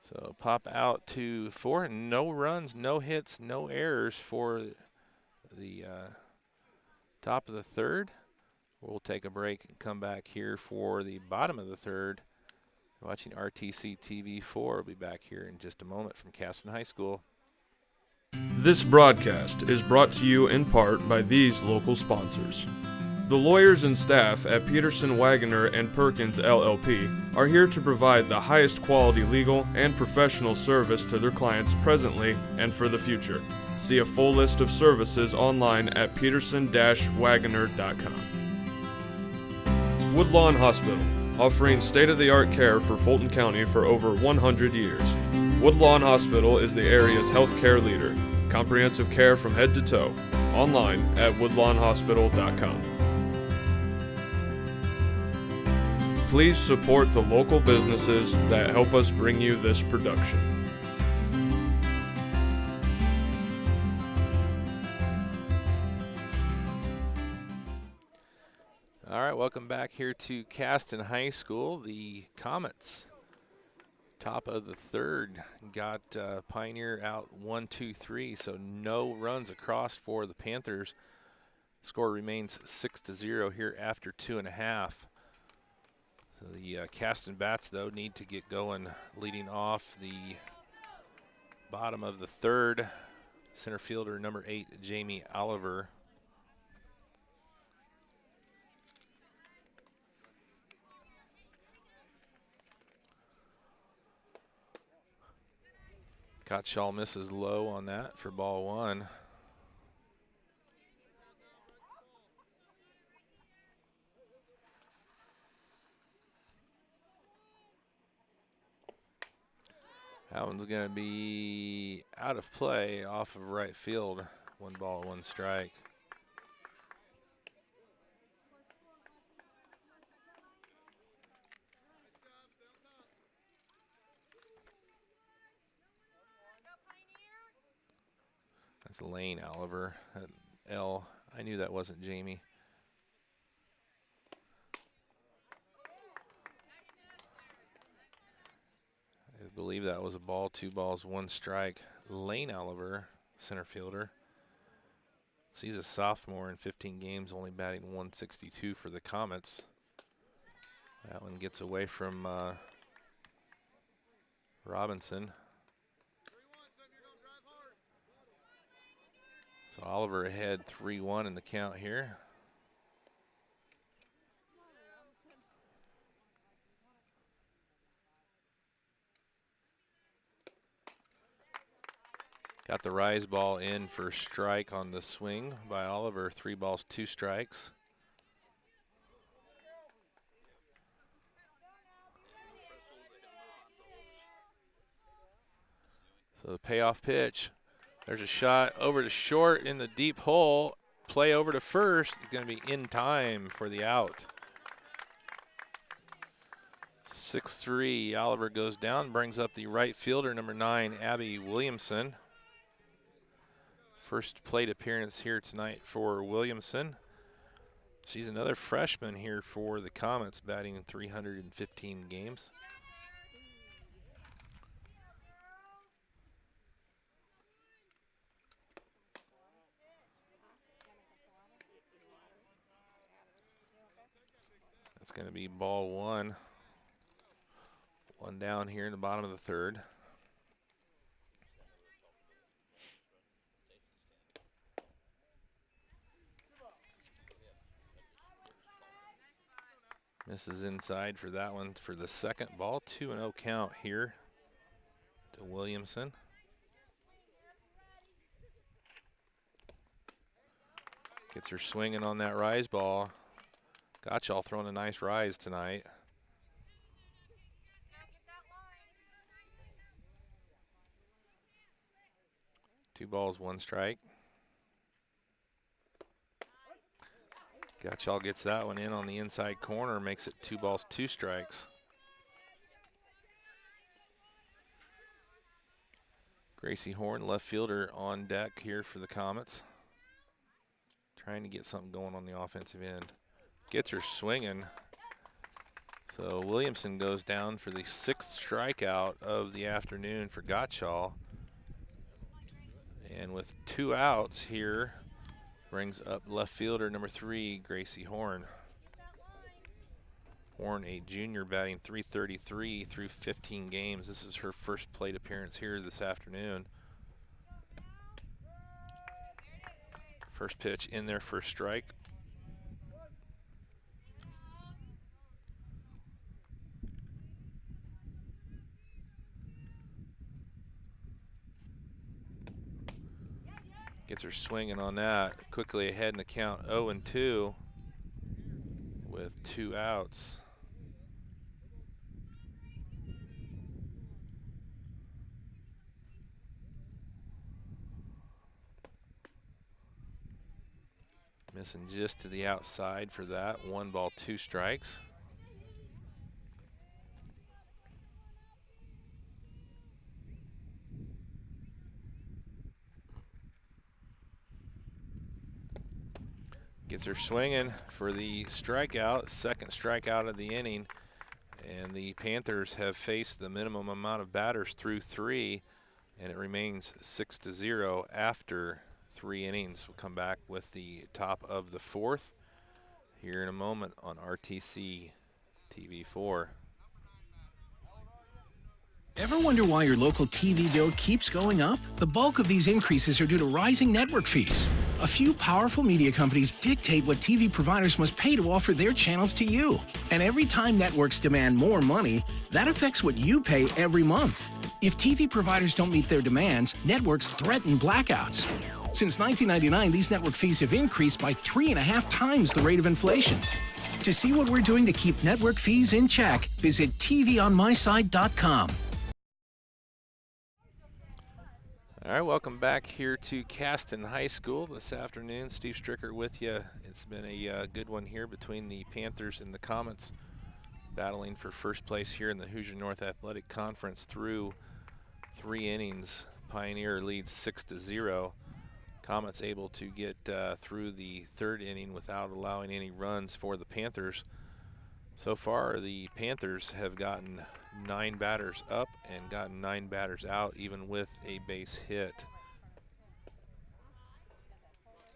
A: So pop out to 4. No runs, no hits, no errors for the top of the 3rd. We'll take a break and come back here for the bottom of the 3rd. Watching RTC TV 4. We'll be back here in just a moment from Caston High School.
D: This broadcast is brought to you in part by these local sponsors. The lawyers and staff at Peterson, Wagoner & Perkins LLP are here to provide the highest quality legal and professional service to their clients presently and for the future. See a full list of services online at peterson-wagoner.com. Woodlawn Hospital, offering state-of-the-art care for Fulton County for over 100 years. Woodlawn Hospital is the area's healthcare leader. Comprehensive care from head to toe. Online at woodlawnhospital.com. Please support the local businesses that help us bring you this production.
A: All right, welcome back here to Caston High School. The Comets, top of the 3rd, got Pioneer out 1, 2, 3, so no runs across for the Panthers. Score remains 6-0 here after 2.5. So the Caston Bats, though, need to get going. Leading off the bottom of the 3rd, center fielder number 8, Jamie Oliver. Gottschall misses low on that for ball 1. That one's going to be out of play off of right field. 1 ball, 1 strike. That's Lane Oliver at L. I knew that wasn't Jamie. believe that was a ball, 2 balls, 1 strike. Lane Oliver, center fielder. So he's a sophomore in 15 games, only batting 162 for the Comets. That one gets away from Robinson. So Oliver ahead 3-1 in the count here. Got the rise ball in for strike on the swing by Oliver. 3 balls, 2 strikes. So the payoff pitch. There's a shot over to short in the deep hole. Play over to first. It's going to be in time for the out. 6-3. Oliver goes down, brings up the right fielder, number 9, Abby Williamson. First plate appearance here tonight for Williamson. She's another freshman here for the Comets, batting in 315 games. That's going to be ball 1. 1 down here in the bottom of the 3rd. Misses inside for that one for the 2nd ball. 2-0 count here to Williamson. Gets her swinging on that rise ball. Gottschall throwing a nice rise tonight. Two balls, 1 strike. Gottschall gets that one in on the inside corner, makes it 2 balls, 2 strikes. Gracie Horn, left fielder, on deck here for the Comets. Trying to get something going on the offensive end. Gets her swinging. So Williamson goes down for the 6th strikeout of the afternoon for Gottschall. And with 2 outs here, brings up left fielder number 3, Gracie Horn. Horn, a junior, batting .333 through 15 games. This is her first plate appearance here this afternoon. First pitch in there for a strike. Gets her swinging on that. Quickly ahead in the count, 0-2 with 2 outs. Missing just to the outside for that. 1 ball, 2 strikes. Gets her swinging for the strikeout, 2nd strikeout of the inning. And the Panthers have faced the minimum amount of batters through 3, and it remains 6-0 after 3 innings. We'll come back with the top of the 4th here in a moment on RTC TV4.
E: Ever wonder why your local TV bill keeps going up? The bulk of these increases are due to rising network fees. A few powerful media companies dictate what TV providers must pay to offer their channels to you. And every time networks demand more money, that affects what you pay every month. If TV providers don't meet their demands, networks threaten blackouts. Since 1999, these network fees have increased by 3.5 times the rate of inflation. To see what we're doing to keep network fees in check, visit tvonmyside.com.
A: All right, welcome back here to Caston High School this afternoon. Steve Stricker with you. It's been a good one here between the Panthers and the Comets, battling for first place here in the Hoosier North Athletic Conference through 3 innings. Pioneer leads 6-0. Comets able to get through the 3rd inning without allowing any runs for the Panthers. So far, the Panthers have gotten 9 batters up and got 9 batters out, even with a base hit.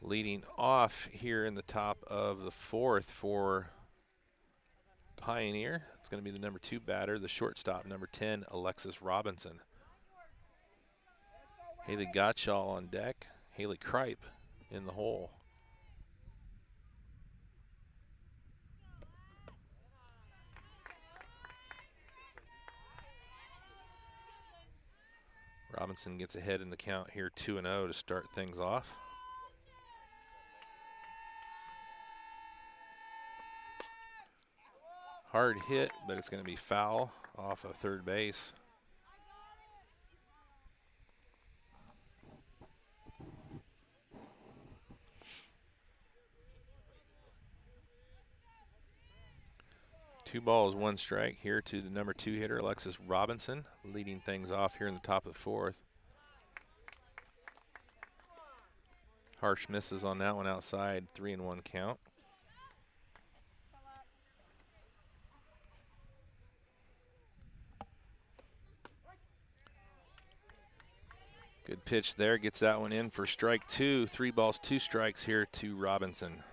A: Leading off here in the top of the 4th for Pioneer, it's going to be the number 2 batter, the shortstop, number 10, Alexis Robinson. Haley Gottschall on deck, Haley Kripe in the hole. Robinson gets ahead in the count here, 2-0 to start things off. Hard hit, but it's going to be foul off of third base. Two balls, 1 strike here to the number 2 hitter, Alexis Robinson, leading things off here in the top of the 4th. Harsh misses on that one outside, 3-1 count. Good pitch there, gets that one in for strike 2. 3 balls, 2 strikes here to Robinson.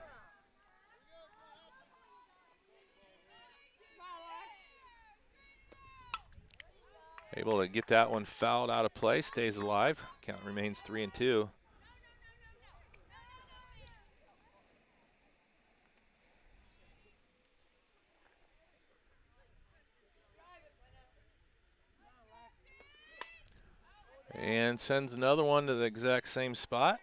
A: Able to get that one fouled out of play, stays alive. Count remains 3-2. And sends another one to the exact same spot.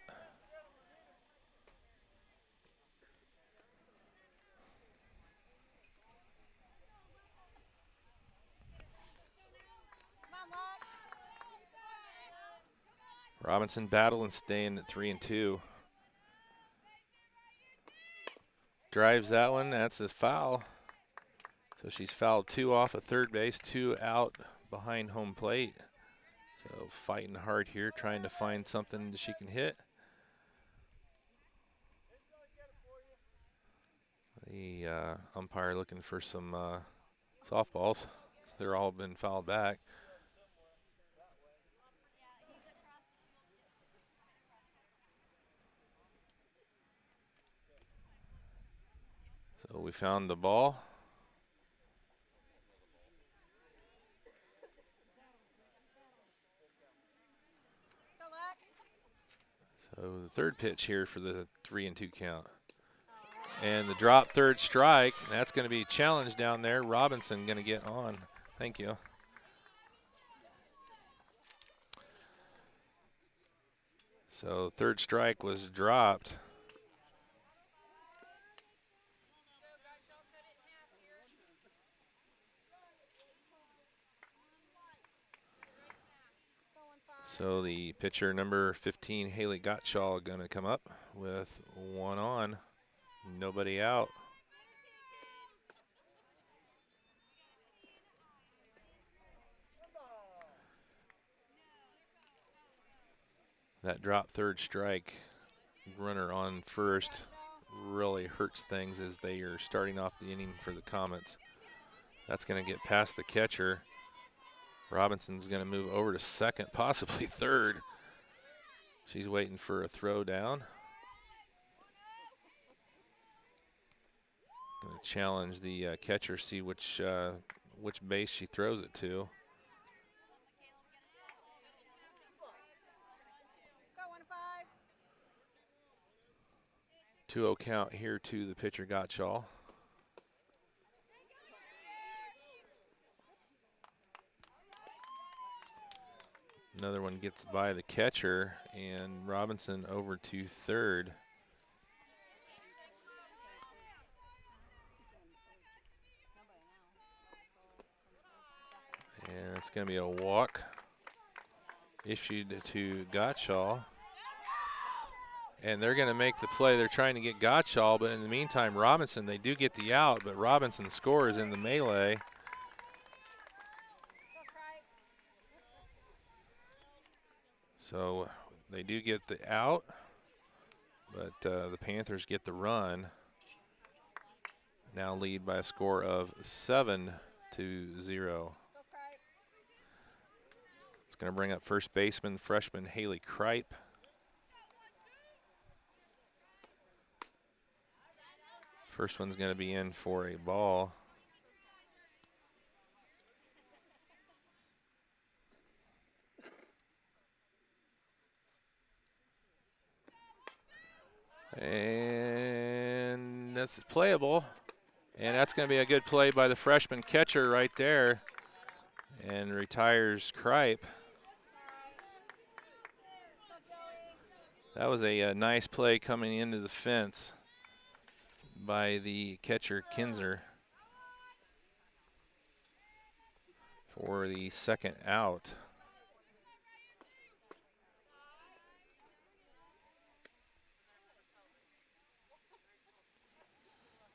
A: Robinson battling, staying at 3-2. Drives that one, that's a foul. So she's fouled 2 off of third base, 2 out behind home plate. So fighting hard here, trying to find something that she can hit. The umpire looking for some softballs. They're all been fouled back. So we found the ball. So the third pitch here for the 3-2 count. And the drop, third strike. That's going to be challenged down there. Robinson going to get on. Thank you. So third strike was dropped. So the pitcher, number 15, Haley Gottschall, going to come up with 1 on, nobody out. That drop third strike runner on first really hurts things as they are starting off the inning for the Comets. That's going to get past the catcher. Robinson's going to move over to second, possibly third. She's waiting for a throw down. Going to challenge the catcher, see which base she throws it to. 2-0 count here to the pitcher, Gottschall. Another one gets by the catcher, and Robinson over to third. And it's going to be a walk issued to Gottschall. And they're going to make the play. They're trying to get Gottschall, but in the meantime, Robinson, they do get the out, but Robinson scores in the melee. So they do get the out, but the Panthers get the run. Now lead by a score of 7-0. Going to bring up first baseman, freshman Haley Kripe. First one's going to be in for a ball. And that's playable. And that's going to be a good play by the freshman catcher right there. And retires Kripe. That was a nice play coming into the fence by the catcher Kinzer for the second out.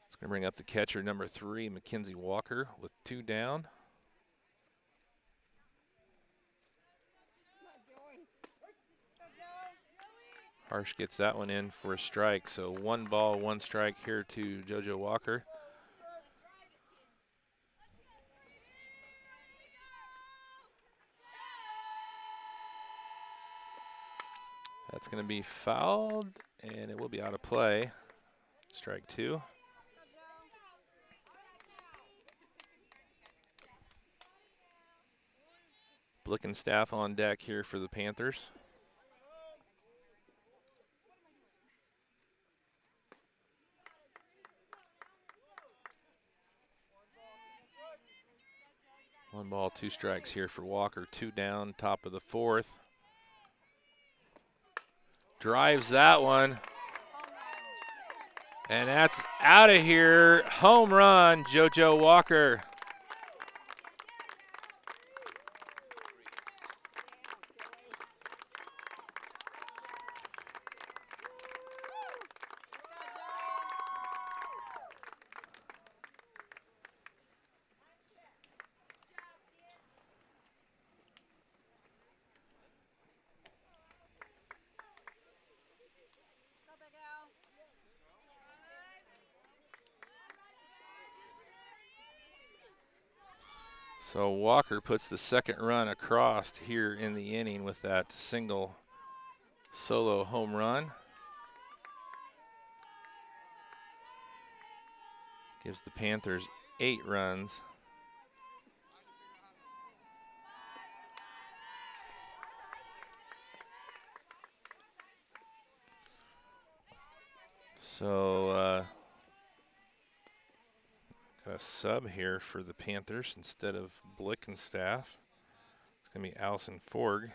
A: It's going to bring up the catcher number 3, Mackenzie Walker, with 2 down. Harsh gets that one in for a strike, so 1 ball, 1 strike here to JoJo Walker. That's going to be fouled, and it will be out of play. Strike 2. Blickenstaff on deck here for the Panthers. One ball, 2 strikes here for Walker. 2 down, top of the 4th. Drives that one. And that's out of here. Home run, JoJo Walker. So Walker puts the second run across here in the inning with that single solo home run. Gives the Panthers 8 runs. So got a sub here for the Panthers instead of Blickenstaff. It's going to be Allison Forg.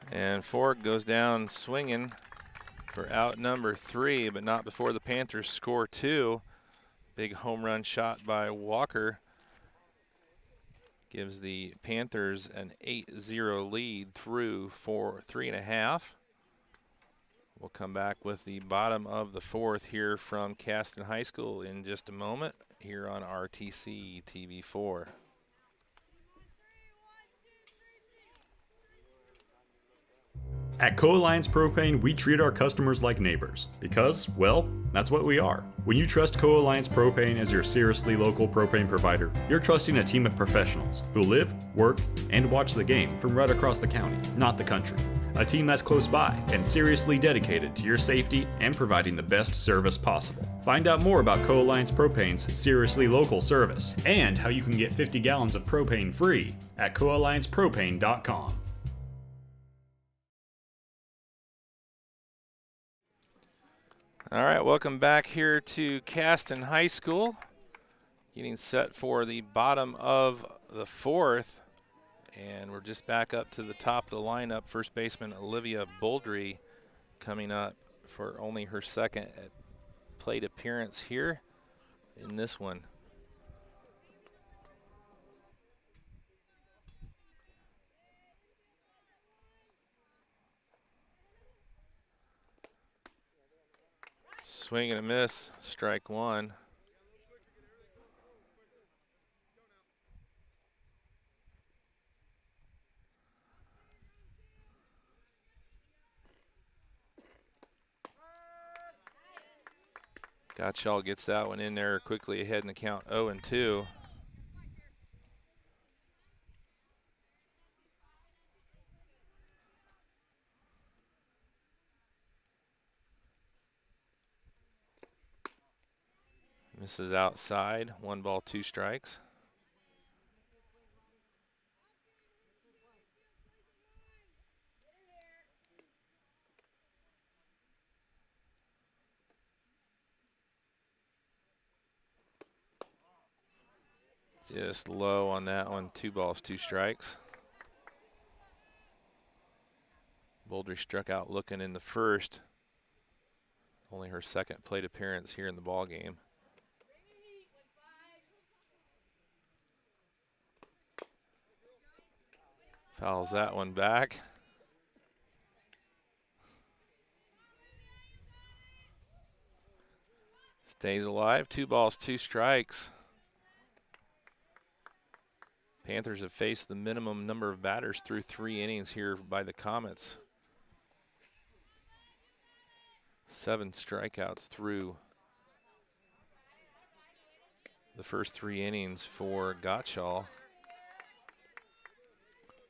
A: And Ford goes down swinging for out number 3, but not before the Panthers score 2. Big home run shot by Walker gives the Panthers an 8-0 lead through 3.5. We'll come back with the bottom of the 4th here from Caston High School in just a moment here on RTC TV4.
B: At Co-Alliance Propane, we treat our customers like neighbors because, well, that's what we are. When you trust Co-Alliance Propane as your seriously local propane provider, you're trusting a team of professionals who live, work, and watch the game from right across the county, not the country. A team that's close by and seriously dedicated to your safety and providing the best service possible. Find out more about Co-Alliance Propane's seriously local service and how you can get 50 gallons of propane free at coalliancepropane.com.
A: All right, welcome back here to Caston High School. Getting set for the bottom of the 4th. And we're just back up to the top of the lineup. First baseman Olivia Boldry coming up for only her second plate appearance here in this one. Swing and a miss, strike one. Gottschall gets that one in there quickly ahead in the count 0-2. Misses outside, 1 ball, 2 strikes. Just low on that one, 2 balls, 2 strikes. Bouldry struck out looking in the first. Only her second plate appearance here in the ball game. Fouls that one back. Stays alive, 2 balls, 2 strikes. Panthers have faced the minimum number of batters through 3 innings here by the Comets. 7 strikeouts through the first 3 innings for Gottschall.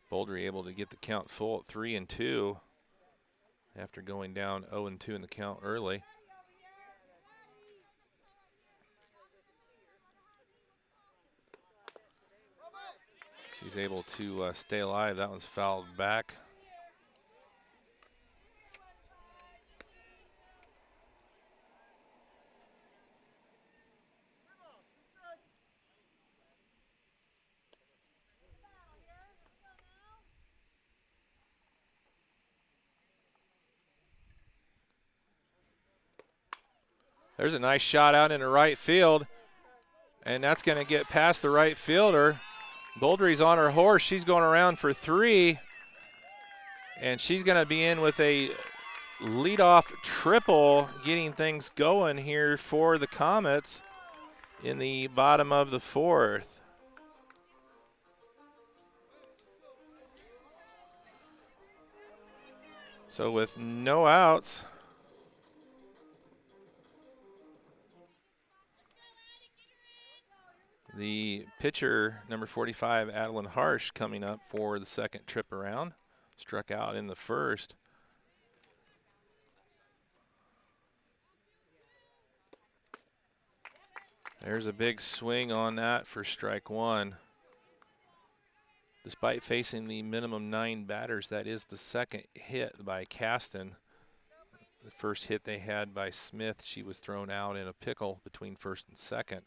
A: Bouldry able to get the count full at 3-2 after going down 0-2 in the count early. She's able to stay alive. That one's fouled back. There's a nice shot out into right field, and that's going to get past the right fielder. Bouldry's on her horse. She's going around for 3, and she's going to be in with a leadoff triple, getting things going here for the Comets in the bottom of the 4th. So with no outs, the pitcher, number 45, Adeline Harsh, coming up for the second trip around. Struck out in the first. There's a big swing on that for strike 1. Despite facing the minimum 9 batters, that is the second hit by Caston. The first hit they had by Smith, she was thrown out in a pickle between first and second.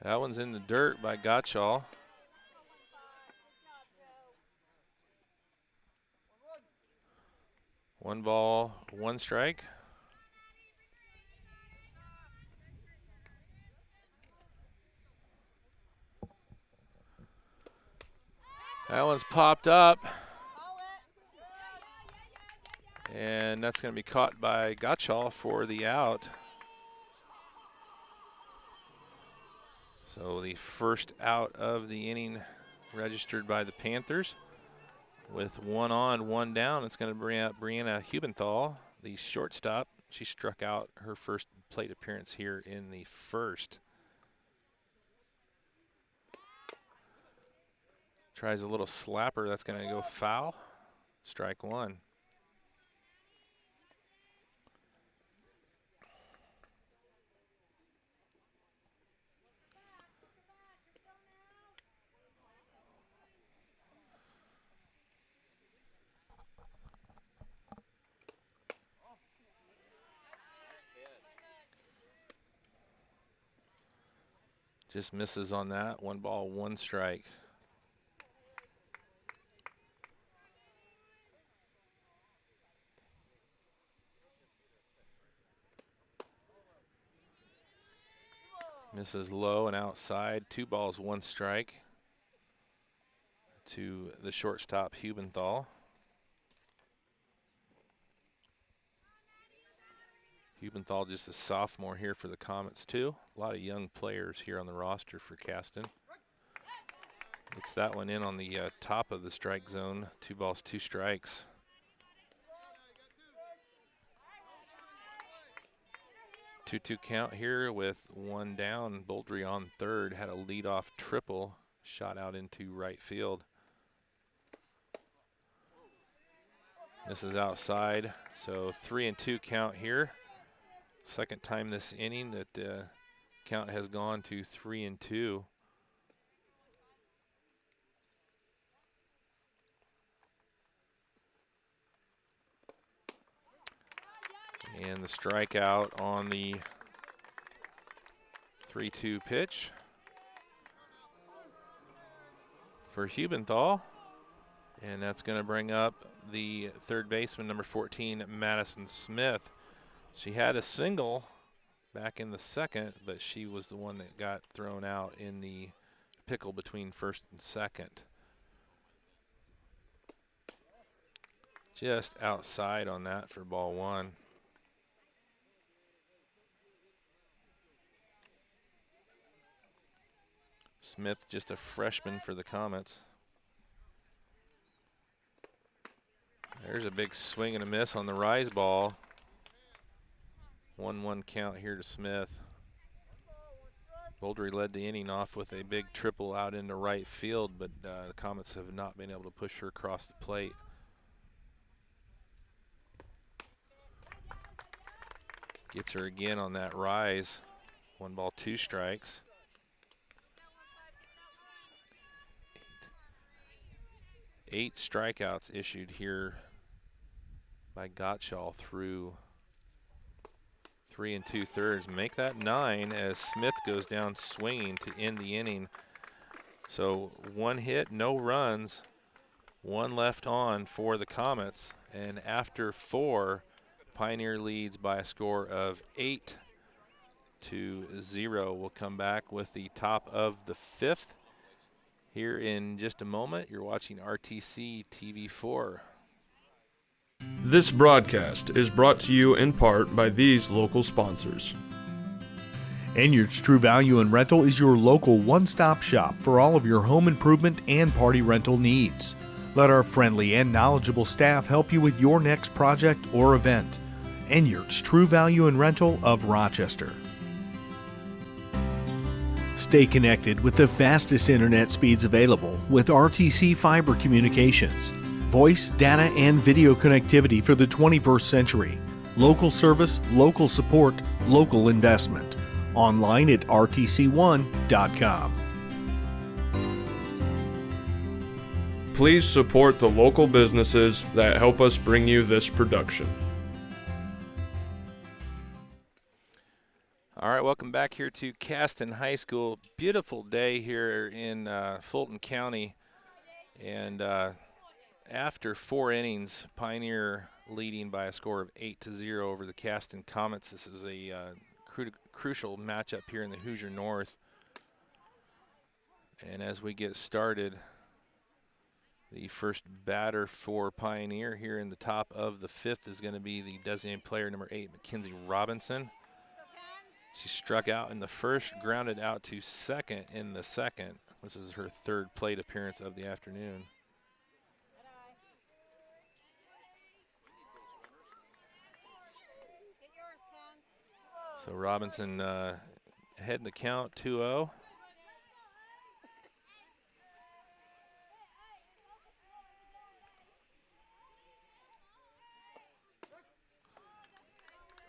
A: That one's in the dirt by Gottschall. One ball, 1 strike. That one's popped up. And that's going to be caught by Gottschall for the out. So the first out of the inning registered by the Panthers. With 1 on, 1 down, it's going to bring out Brianna Hubenthal, the shortstop. She struck out her first plate appearance here in the first. Tries a little slapper, that's going to go foul. Strike 1. Just misses on that. 1 ball, 1 strike. Misses low and outside. 2 balls, 1 strike to the shortstop Hubenthal. Hubenthal just a sophomore here for the Comets too. A lot of young players here on the roster for Caston. Gets that one in on the top of the strike zone. 2 balls, 2 strikes. Two count here with 1 down. Boldry on third, had a leadoff triple, shot out into right field. This is outside, so 3-2 count here. Second time this inning that the count has gone to 3-2. And the strikeout on the 3-2 pitch for Hubenthal. And that's going to bring up the third baseman, number 14, Madison Smith. She had a single back in the second, but she was the one that got thrown out in the pickle between first and second. Just outside on that for ball 1. Smith, just a freshman for the Comets. There's a big swing and a miss on the rise ball. 1-1 count here to Smith. Boldry led the inning off with a big triple out into right field, but the Comets have not been able to push her across the plate. Gets her again on that rise. 1 ball, 2 strikes. 8 strikeouts issued here by Gottschall through 3 2/3. Make that 9 as Smith goes down swinging to end the inning. So 1 hit, no runs, 1 left on for the Comets. And after 4, Pioneer leads by a score of 8-0. We'll come back with the top of the 5th here in just a moment. You're watching RTC TV4.
D: This broadcast is brought to you in part by these local sponsors.
C: Enyards True Value and Rental is your local one-stop shop for all of your home improvement and party rental needs. Let our friendly and knowledgeable staff help you with your next project or event. Enyards True Value and Rental of Rochester. Stay connected with the fastest internet speeds available with RTC Fiber Communications. Voice, data, and video connectivity for the 21st century. Local service, local support, local investment. Online at rtc1.com.
D: Please support the local businesses that help us bring you this production.
A: All right, welcome back here to Caston High School. Beautiful day here in Fulton County. And after 4 innings, Pioneer leading by a score of 8-0 over the Caston Comets. This is a crucial matchup here in the Hoosier North. And as we get started, the first batter for Pioneer here in the top of the 5th is going to be the designated player number 8, Mackenzie Robinson. She struck out in the first, grounded out to second in the second. This is her 3rd plate appearance of the afternoon. So Robinson ahead in the count, 2-0.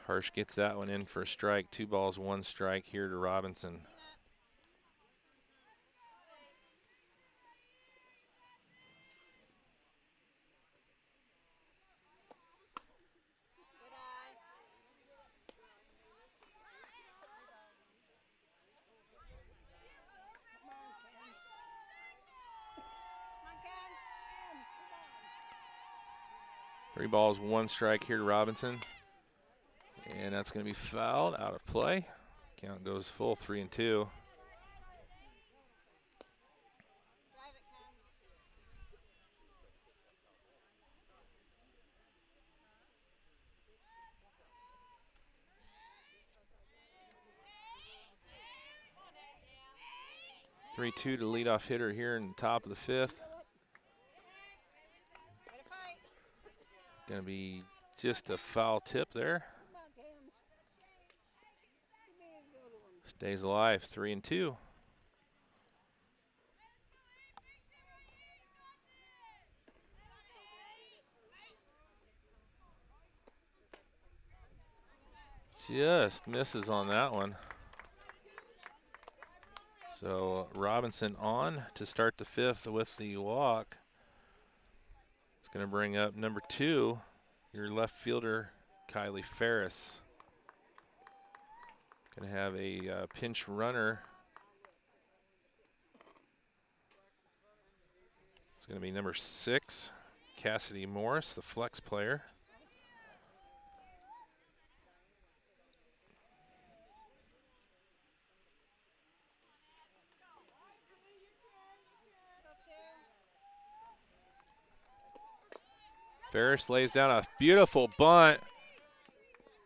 A: Harsh gets that one in for a strike. 2 balls, 1 strike here to Robinson. Three balls, 1 strike here to Robinson. And that's going to be fouled, out of play. Count goes full, 3-2. 3-2 to leadoff hitter here in the top of the 5th. Going to be just a foul tip there. Stays alive, 3-2. Just misses on that one. So Robinson on to start the 5th with the walk. It's going to bring up number 2, your left fielder, Kylie Ferris. Going to have a pinch runner. It's going to be number 6, Cassidy Morris, the flex player. Ferris lays down a beautiful bunt.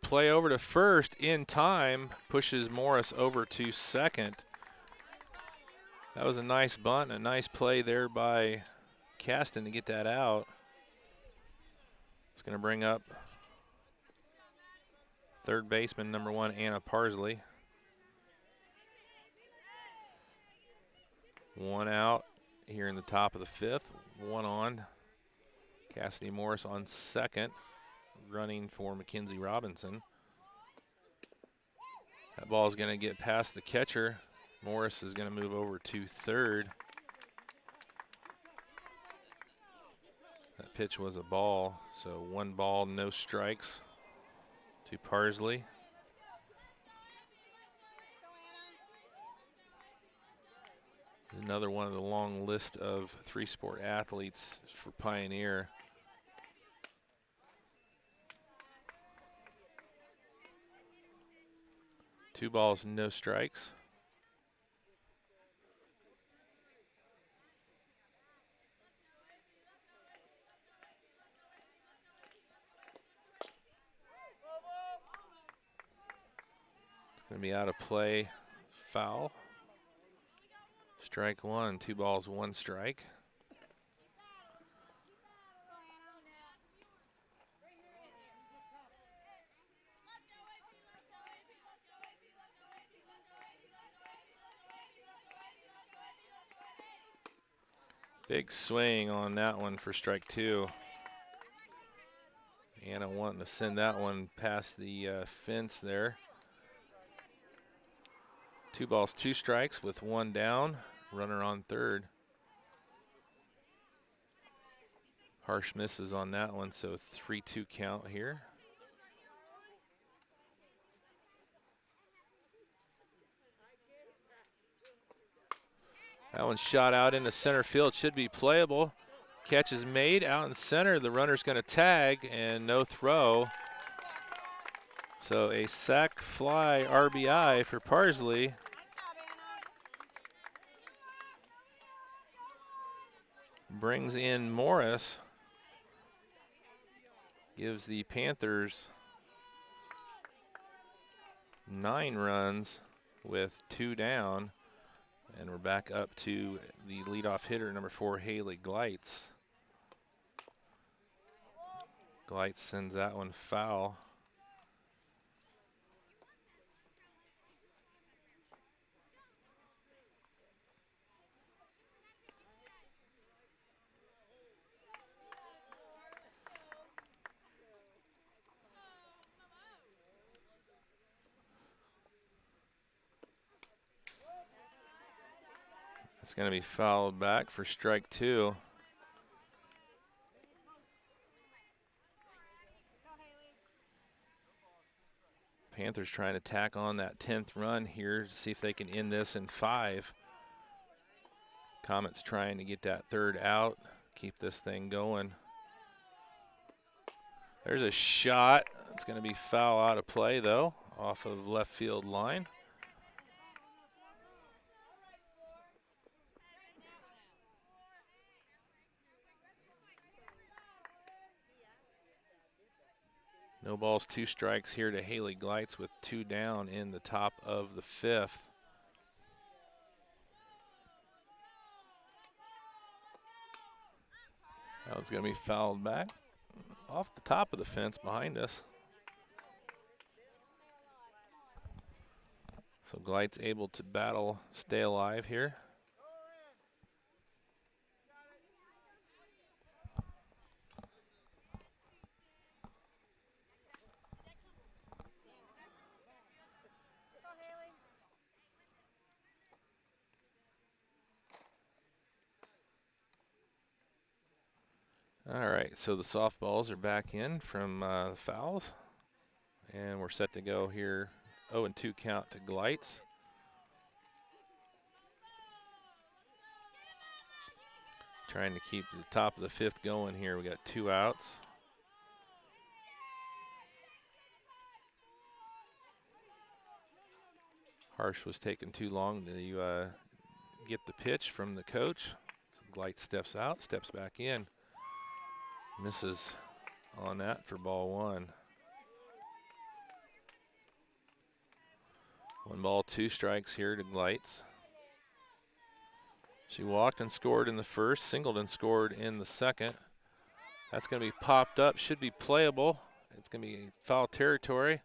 A: Play over to first in time, pushes Morris over to second. That was a nice bunt, a nice play there by Caston to get that out. It's going to bring up third baseman, number 1, Anna Parsley. 1 out here in the top of the 5th, 1 on. Cassidy Morris on second, running for Mackenzie Robinson. That ball is going to get past the catcher. Morris is going to move over to third. That pitch was a ball, so 1 ball, no strikes to Parsley. Another one of the long list of 3-sport athletes for Pioneer. Two balls, no strikes. It's going to be out of play, foul. Strike 1, 2 balls, 1 strike. Big swing on that one for strike 2. Anna wanting to send that one past the fence there. 2 balls, 2 strikes with 1 down. Runner on third. Harsh misses on that one, so 3-2 count here. That one's shot out into center field, should be playable. Catch is made out in center. The runner's going to tag and no throw. So a sac fly RBI for Parsley. Brings in Morris. Gives the Panthers 9 runs with 2 down. And we're back up to the leadoff hitter, number 4, Haley Gleitz. Gleitz sends that one foul. It's going to be fouled back for strike 2. Panthers trying to tack on that 10th run here to see if they can end this in 5. Comets trying to get that 3rd out, keep this thing going. There's a shot. It's going to be foul out of play, though, off of left field line. No balls, 2 strikes here to Haley Gleitz with 2 down in the top of the 5th. That one's going to be fouled back off the top of the fence behind us. So Glight's able to battle, stay alive here. All right, so the softballs are back in from the fouls. And we're set to go here. 0-2 count to Glight's. Trying to keep the top of the fifth going here. We got 2 outs. Harsh was taking too long to get the pitch from the coach. So Glight steps out, steps back in. Misses on that for ball 1. 1 ball, 2 strikes here to Glight's. She walked and scored in the first, singled and scored in the second. That's going to be popped up, should be playable. It's going to be foul territory.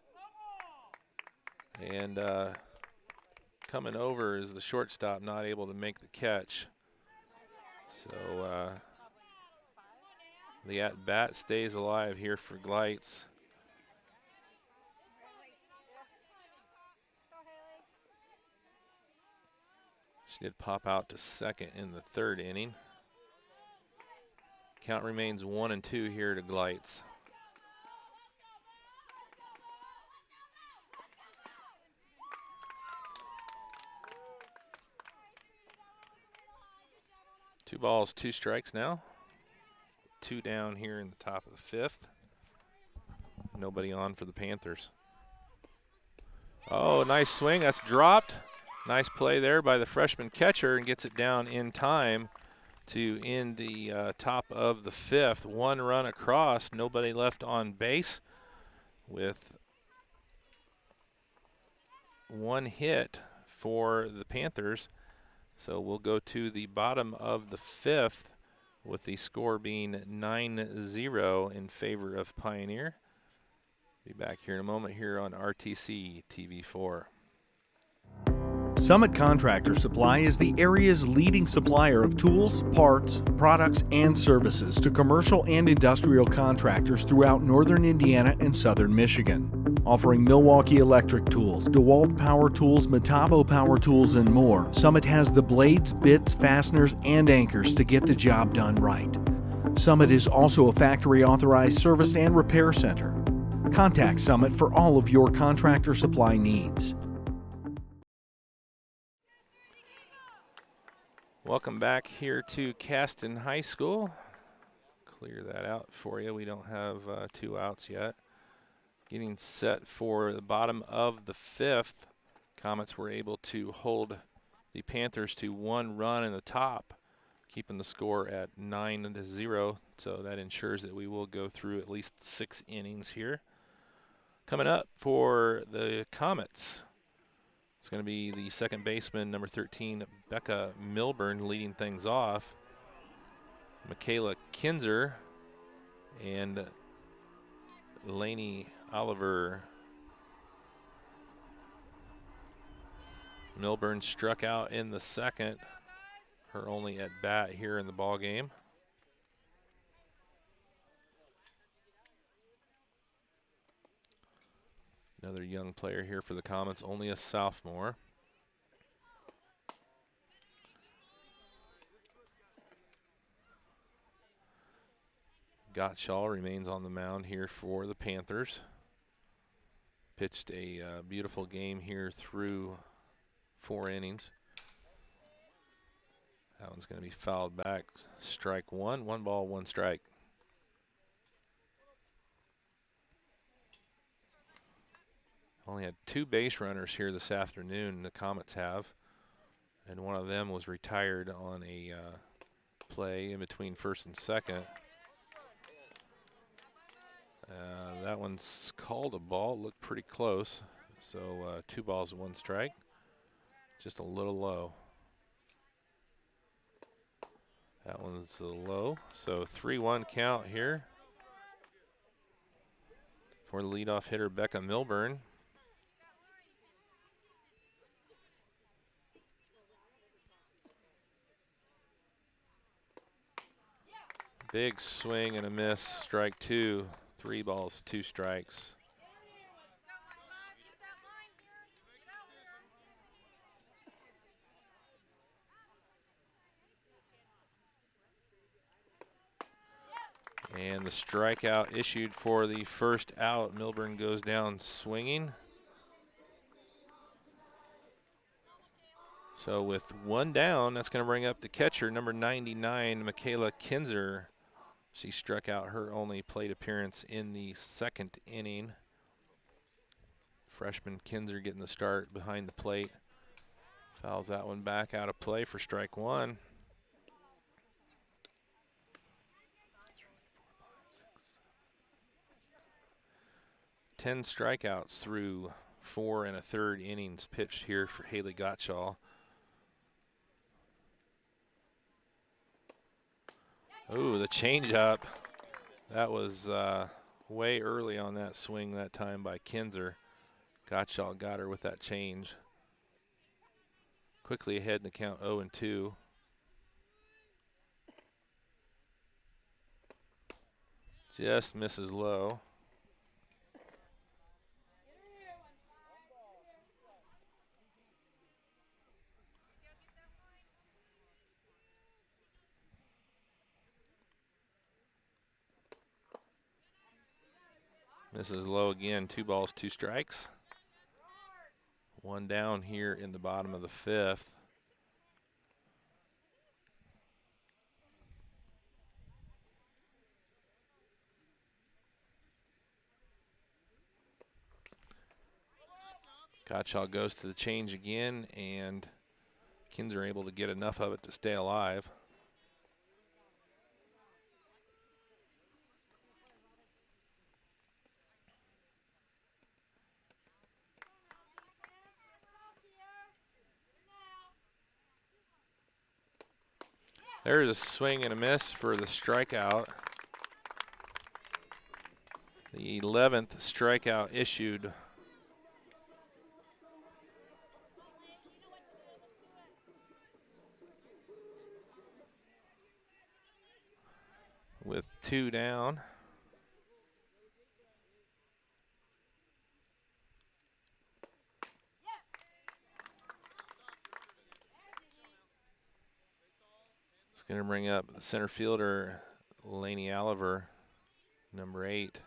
A: And coming over is the shortstop, not able to make the catch. So the at-bat stays alive here for Glight's. She did pop out to second in the 3rd inning. Count remains 1-2 here to Glight's. Two balls, 2 strikes now. 2 down here in the top of the 5th. Nobody on for the Panthers. Oh, nice swing. That's dropped. Nice play there by the freshman catcher, and gets it down in time to end the top of the 5th. 1 run across, nobody left on base with 1 hit for the Panthers. So we'll go to the bottom of the 5th with the score being 9-0 in favor of Pioneer. Be back here in a moment here on RTC TV4.
C: Summit Contractor Supply is the area's leading supplier of tools, parts, products, and services to commercial and industrial contractors throughout northern Indiana and southern Michigan. Offering Milwaukee Electric Tools, DeWalt Power Tools, Metabo Power Tools, and more, Summit has the blades, bits, fasteners, and anchors to get the job done right. Summit is also a factory-authorized service and repair center. Contact Summit for all of your contractor supply needs.
A: Welcome back here to Caston High School. Clear that out for you. We don't have 2 outs yet. Getting set for the bottom of the 5th. Comets were able to hold the Panthers to 1 run in the top, keeping the score at 9-0. So that ensures that we will go through at least 6 innings here. Coming up for the Comets, it's going to be the second baseman, number 13, Becca Milburn, leading things off. Michaela Kinzer and Lainey Oliver. Milburn struck out in the second, her only at bat here in the ball game. Another young player here for the Comets, only a sophomore. Gottschall remains on the mound here for the Panthers. Pitched a beautiful game here through 4 innings. That one's going to be fouled back. Strike 1, 1 ball, 1 strike. Only had 2 base runners here this afternoon, the Comets have. And one of them was retired on a play in between first and second. That one's called a ball, looked pretty close. So 2 balls, 1 strike. Just a little low. That one's low. So 3-1 count here for the leadoff hitter, Becca Milburn. Big swing and a miss, strike 2. 3 balls, 2 strikes. And the strikeout issued for the first out. Milburn goes down swinging. So with 1 down, that's going to bring up the catcher, number 99, Michaela Kinzer. She struck out her only plate appearance in the 2nd inning. Freshman Kinzer getting the start behind the plate. Fouls that one back out of play for strike 1. 10 strikeouts through 4 1/3 innings pitched here for Haley Gottschall. Ooh, the changeup. That was way early on that swing that time by Kinzer. Gottschall got her with that change. Quickly ahead in the count, 0-2. Just misses low. Misses low again, 2 balls, 2 strikes. 1 down here in the bottom of the 5th. Gottschall goes to the change again, and Kinzer able to get enough of it to stay alive. There's a swing and a miss for the strikeout. The 11th strikeout issued. With 2 down. It's going to bring up the center fielder, Lainey Oliver, number 8.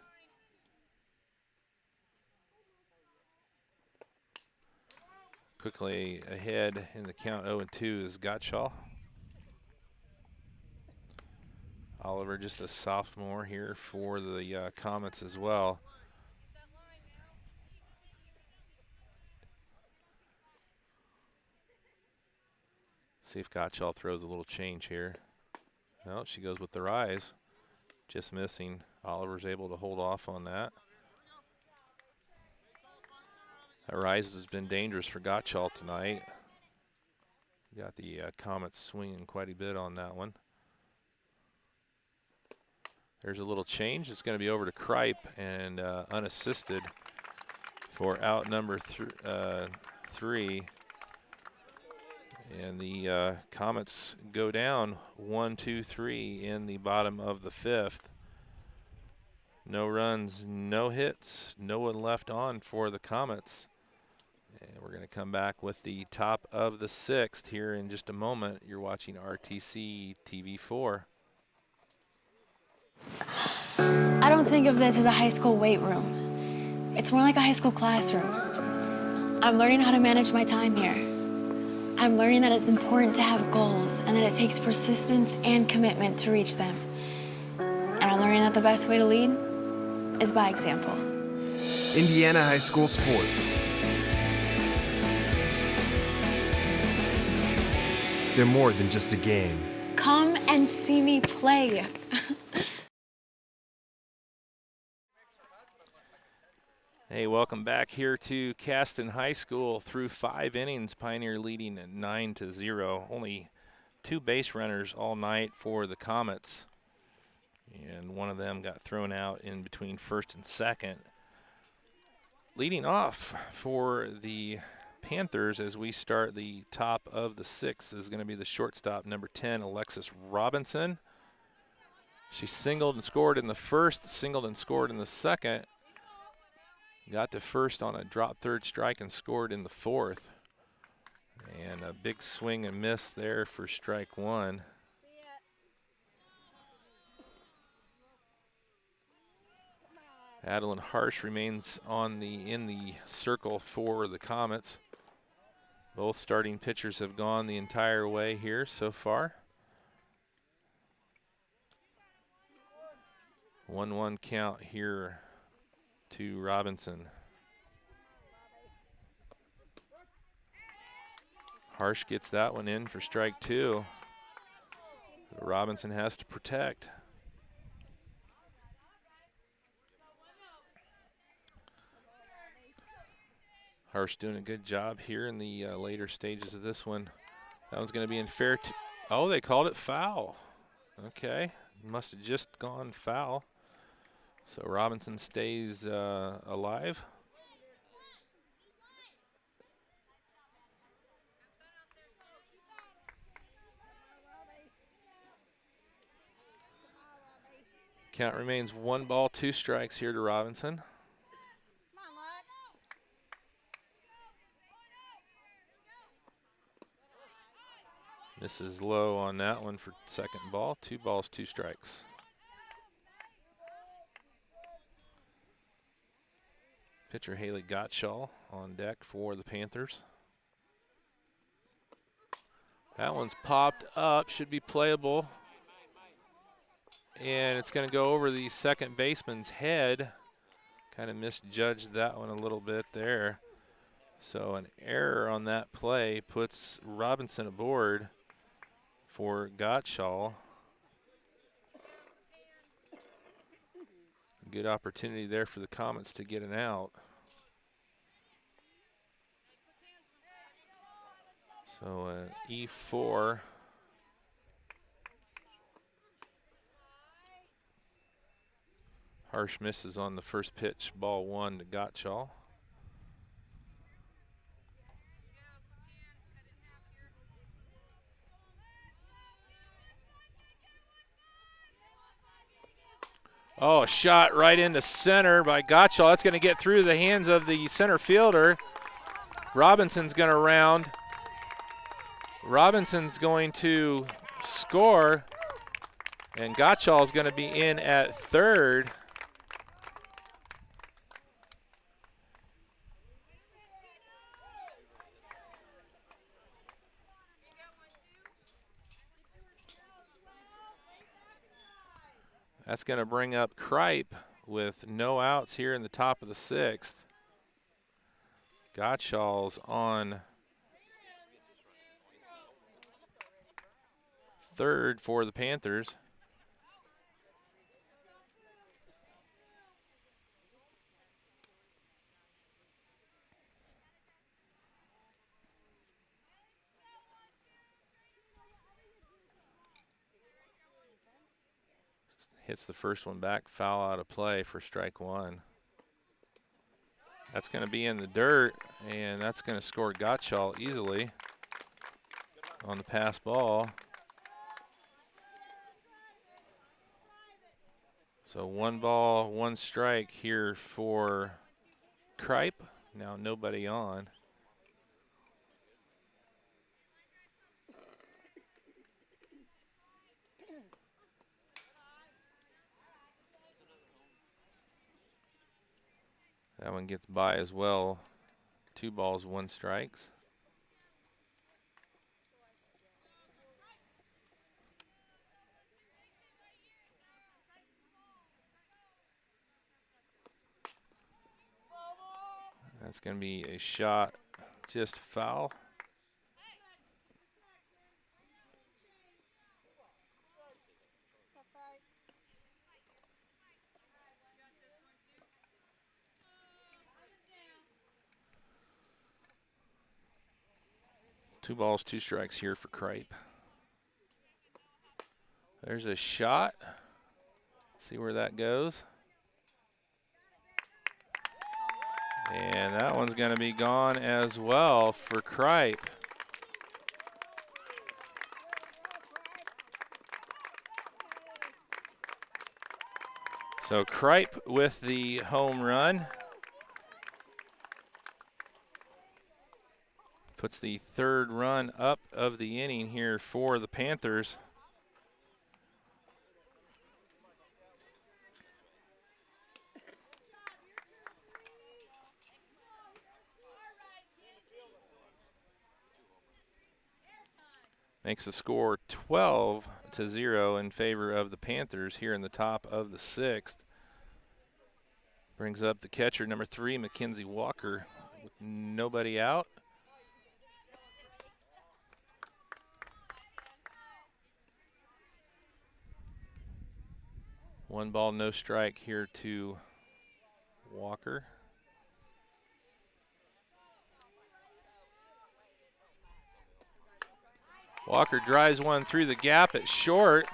A: Quickly ahead in the count, 0-2 is Gottschall. Oliver, just a sophomore here for the Comets as well. See if Gottschall throws a little change here. No, she goes with the rise. Just missing. Oliver's able to hold off on that. That rise has been dangerous for Gottschall tonight. Got the Comets swinging quite a bit on that one. There's a little change. It's going to be over to Kripe and unassisted for out number 3. And the Comets go down 1-2-3 in the bottom of the 5th. No runs, no hits, no one left on for the Comets. And we're going to come back with the top of the 6th here in just a moment. You're watching RTC TV4.
F: I don't think of this as a high school weight room. It's more like a high school classroom. I'm learning how to manage my time here. I'm learning that it's important to have goals and that it takes persistence and commitment to reach them. And I'm learning that the best way to lead is by example.
G: Indiana High School Sports. They're more than just a game.
F: Come and see me play.
A: Hey, welcome back here to Caston High School. Through 5 innings, Pioneer leading at 9-0. Only two base runners all night for the Comets, and one of them got thrown out in between first and second. Leading off for the Panthers as we start the top of the sixth is going to be the shortstop, number 10, Alexis Robinson. She singled and scored in the first, singled and scored in the second. Got to first on a drop third strike and scored in the fourth. And a big swing and miss there for strike one. Adeline Harsh remains in the circle for the Comets. Both starting pitchers have gone the entire way here so far. 1-1 count here to Robinson. Harsh gets that one in for strike two. Robinson has to protect. Harsh doing a good job here in the later stages of this one. That one's going to be in fair. Oh, they called it foul. Okay, must have just gone foul. So Robinson stays alive. Count remains 1 ball, 2 strikes here to Robinson. Misses low on that one for second ball. 2 balls, 2 strikes. Pitcher Haley Gottschall on deck for the Panthers. That one's popped up, should be playable. And it's going to go over the second baseman's head. Kind of misjudged that one a little bit there. So an error on that play puts Robinson aboard for Gottschall. Good opportunity there for the Comets to get an out. So E4. Harsh misses on the first pitch, ball 1 to Gottschall. Oh, a shot right into center by Gottschall. That's going to get through the hands of the center fielder. Robinson's going to round. Robinson's going to score, and Gottschall's going to be in at third. That's going to bring up Kripe with no outs here in the top of the sixth. Gottschall's on third for the Panthers. Hits the first one back, foul out of play for strike one. That's going to be in the dirt, and that's going to score Gottschall easily on the pass ball. So 1 ball, 1 strike here for Kripe. Now nobody on. That one gets by as well. 2 balls, 1 strikes. That's going to be a shot, just foul. Two balls, 2 strikes here for Kripe. There's a shot. See where that goes. And that one's going to be gone as well for Kripe. So Kripe with the home run. Puts the third run up of the inning here for the Panthers. Makes the score 12-0 in favor of the Panthers here in the top of the 6th. Brings up the catcher, number 3, Mackenzie Walker, with nobody out. One ball, no strike here to Walker. Walker drives one through the gap at short.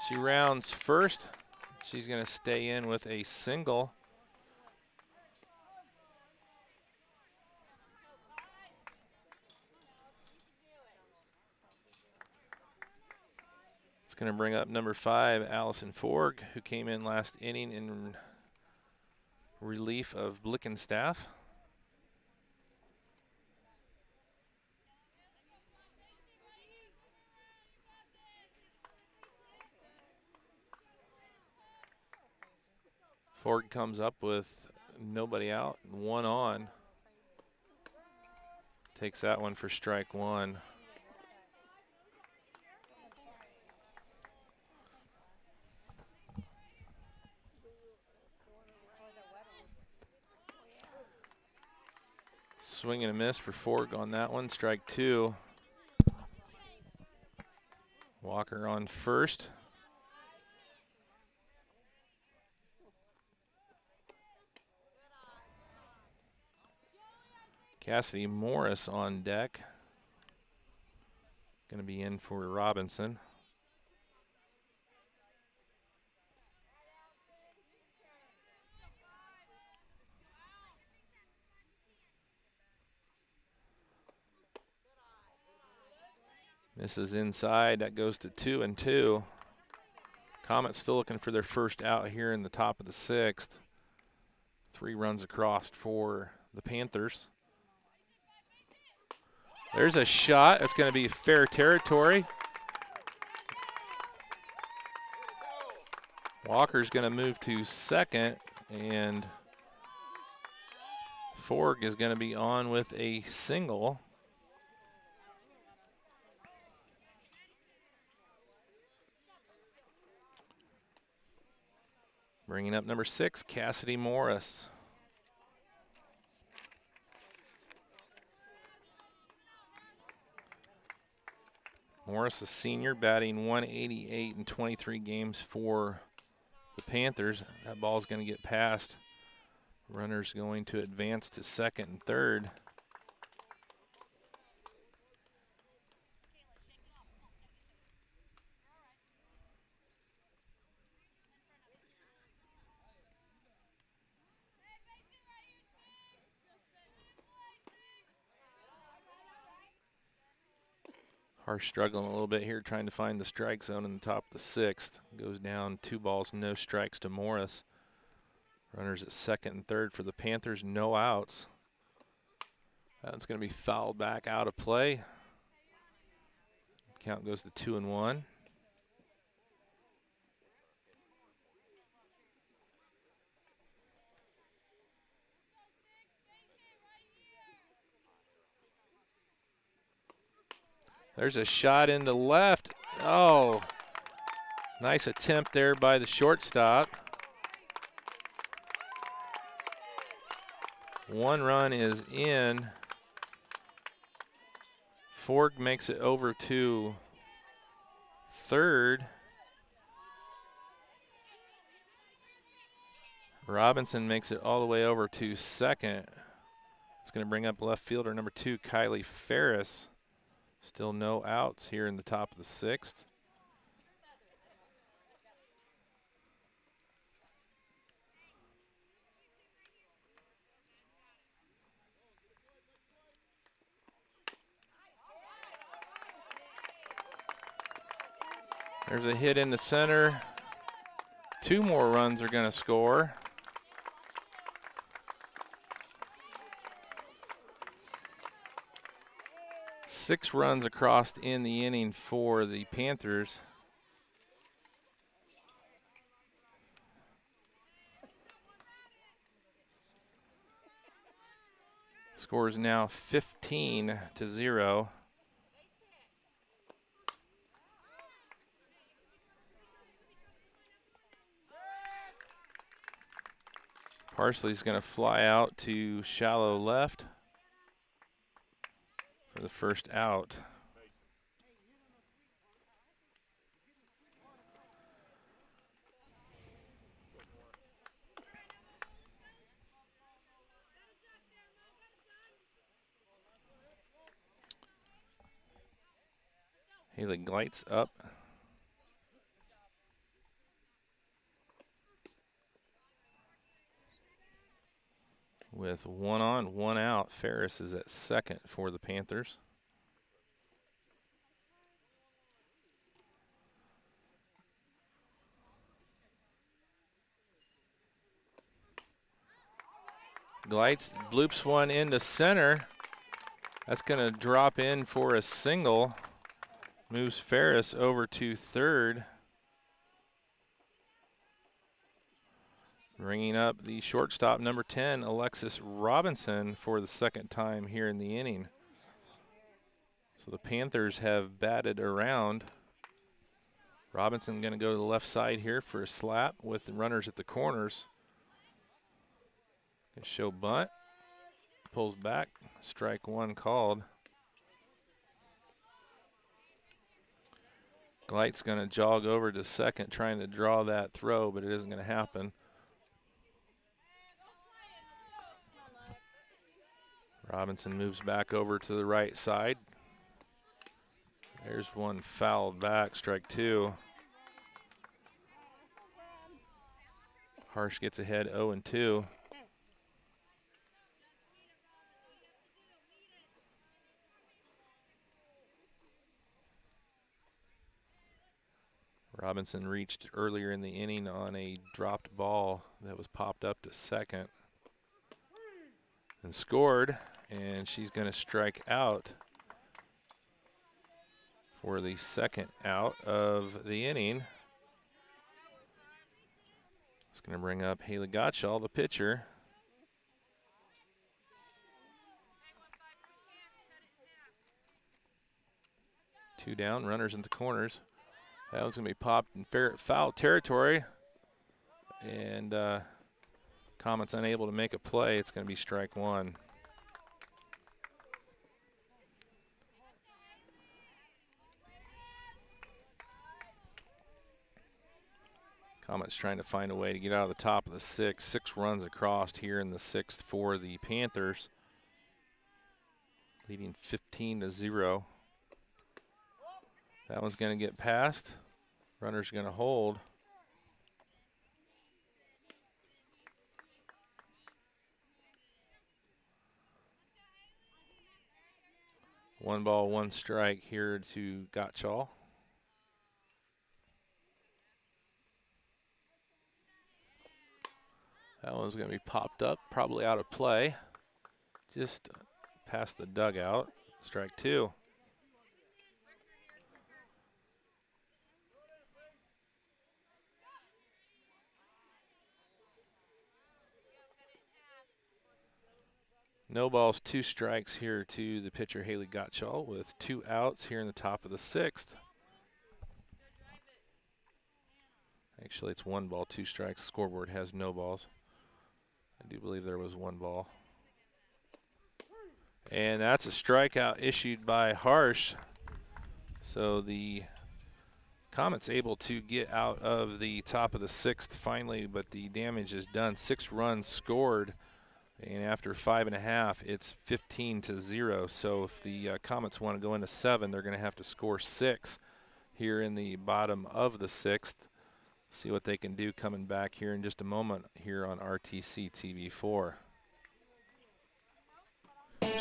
A: She rounds first. She's going to stay in with a single. It's going to bring up number 5, Allison Forg, who came in last inning in relief of Blickenstaff. Ford comes up with nobody out, one on. Takes that one for strike 1. Swing and a miss for Ford on that one, strike 2. Walker on first. Cassidy Morris on deck. Going to be in for Robinson. Misses inside. That goes to 2-2. Comets still looking for their first out here in the top of the 6th. 3 runs across for the Panthers. There's a shot. That's going to be fair territory. Walker's going to move to second, and Forg is going to be on with a single. Bringing up number 6, Cassidy Morris. Morris, a senior, batting 188 in 23 games for the Panthers. That ball's going to get past. Runner's going to advance to second and third. Harsh struggling a little bit here, trying to find the strike zone in the top of the 6th. Goes down 2 balls, no strikes to Morris. Runners at second and third for the Panthers, no outs. That's going to be fouled back out of play. Count goes to 2-1. There's a shot into left. Oh, nice attempt there by the shortstop. 1 run is in. Forg makes it over to third. Robinson makes it all the way over to second. It's going to bring up left fielder number 2, Kylie Ferris. Still no outs here in the top of the 6th. There's a hit in the center. 2 more runs are going to score. Six runs across in the inning for the Panthers. Score is now 15-0. Parsley's going to fly out to shallow left for the first out. Haley Gleitz up. With 1 on, 1 out, Ferris is at second for the Panthers. Gleitz bloops one into center. That's going to drop in for a single. Moves Ferris over to third. Bringing up the shortstop, number 10, Alexis Robinson, for the second time here in the inning. So the Panthers have batted around. Robinson going to go to the left side here for a slap with the runners at the corners. Gonna show bunt. Pulls back. Strike 1 called. Gleit's going to jog over to second, trying to draw that throw, but it isn't going to happen. Robinson moves back over to the right side. There's one fouled back, strike 2. Harsh gets ahead 0-2. Robinson reached earlier in the inning on a dropped ball that was popped up to second and scored, and she's going to strike out for the second out of the inning. It's going to bring up Haley Gottschall, the pitcher. Two down, runners in the corners. That one's going to be popped in foul territory. And Comet's unable to make a play. It's going to be strike 1. Comet's trying to find a way to get out of the top of the 6th. 6 runs across here in the 6th for the Panthers, leading 15-0. That one's going to get past. Runner's going to hold. One ball, one strike here to Gottschall. That one's going to be popped up, probably out of play. Just past the dugout. Strike 2. No balls, 2 strikes here to the pitcher Haley Gottschall with 2 outs here in the top of the 6th. Actually, it's 1 ball, 2 strikes. Scoreboard has no balls. I do believe there was 1 ball. And that's a strikeout issued by Harsh. So the Comets able to get out of the top of the 6th finally, but the damage is done. 6 runs scored. And after 5.5, it's 15-0. So if the Comets want to go into 7, they're going to have to score 6 here in the bottom of the 6th. See what they can do coming back here in just a moment here on RTC TV4.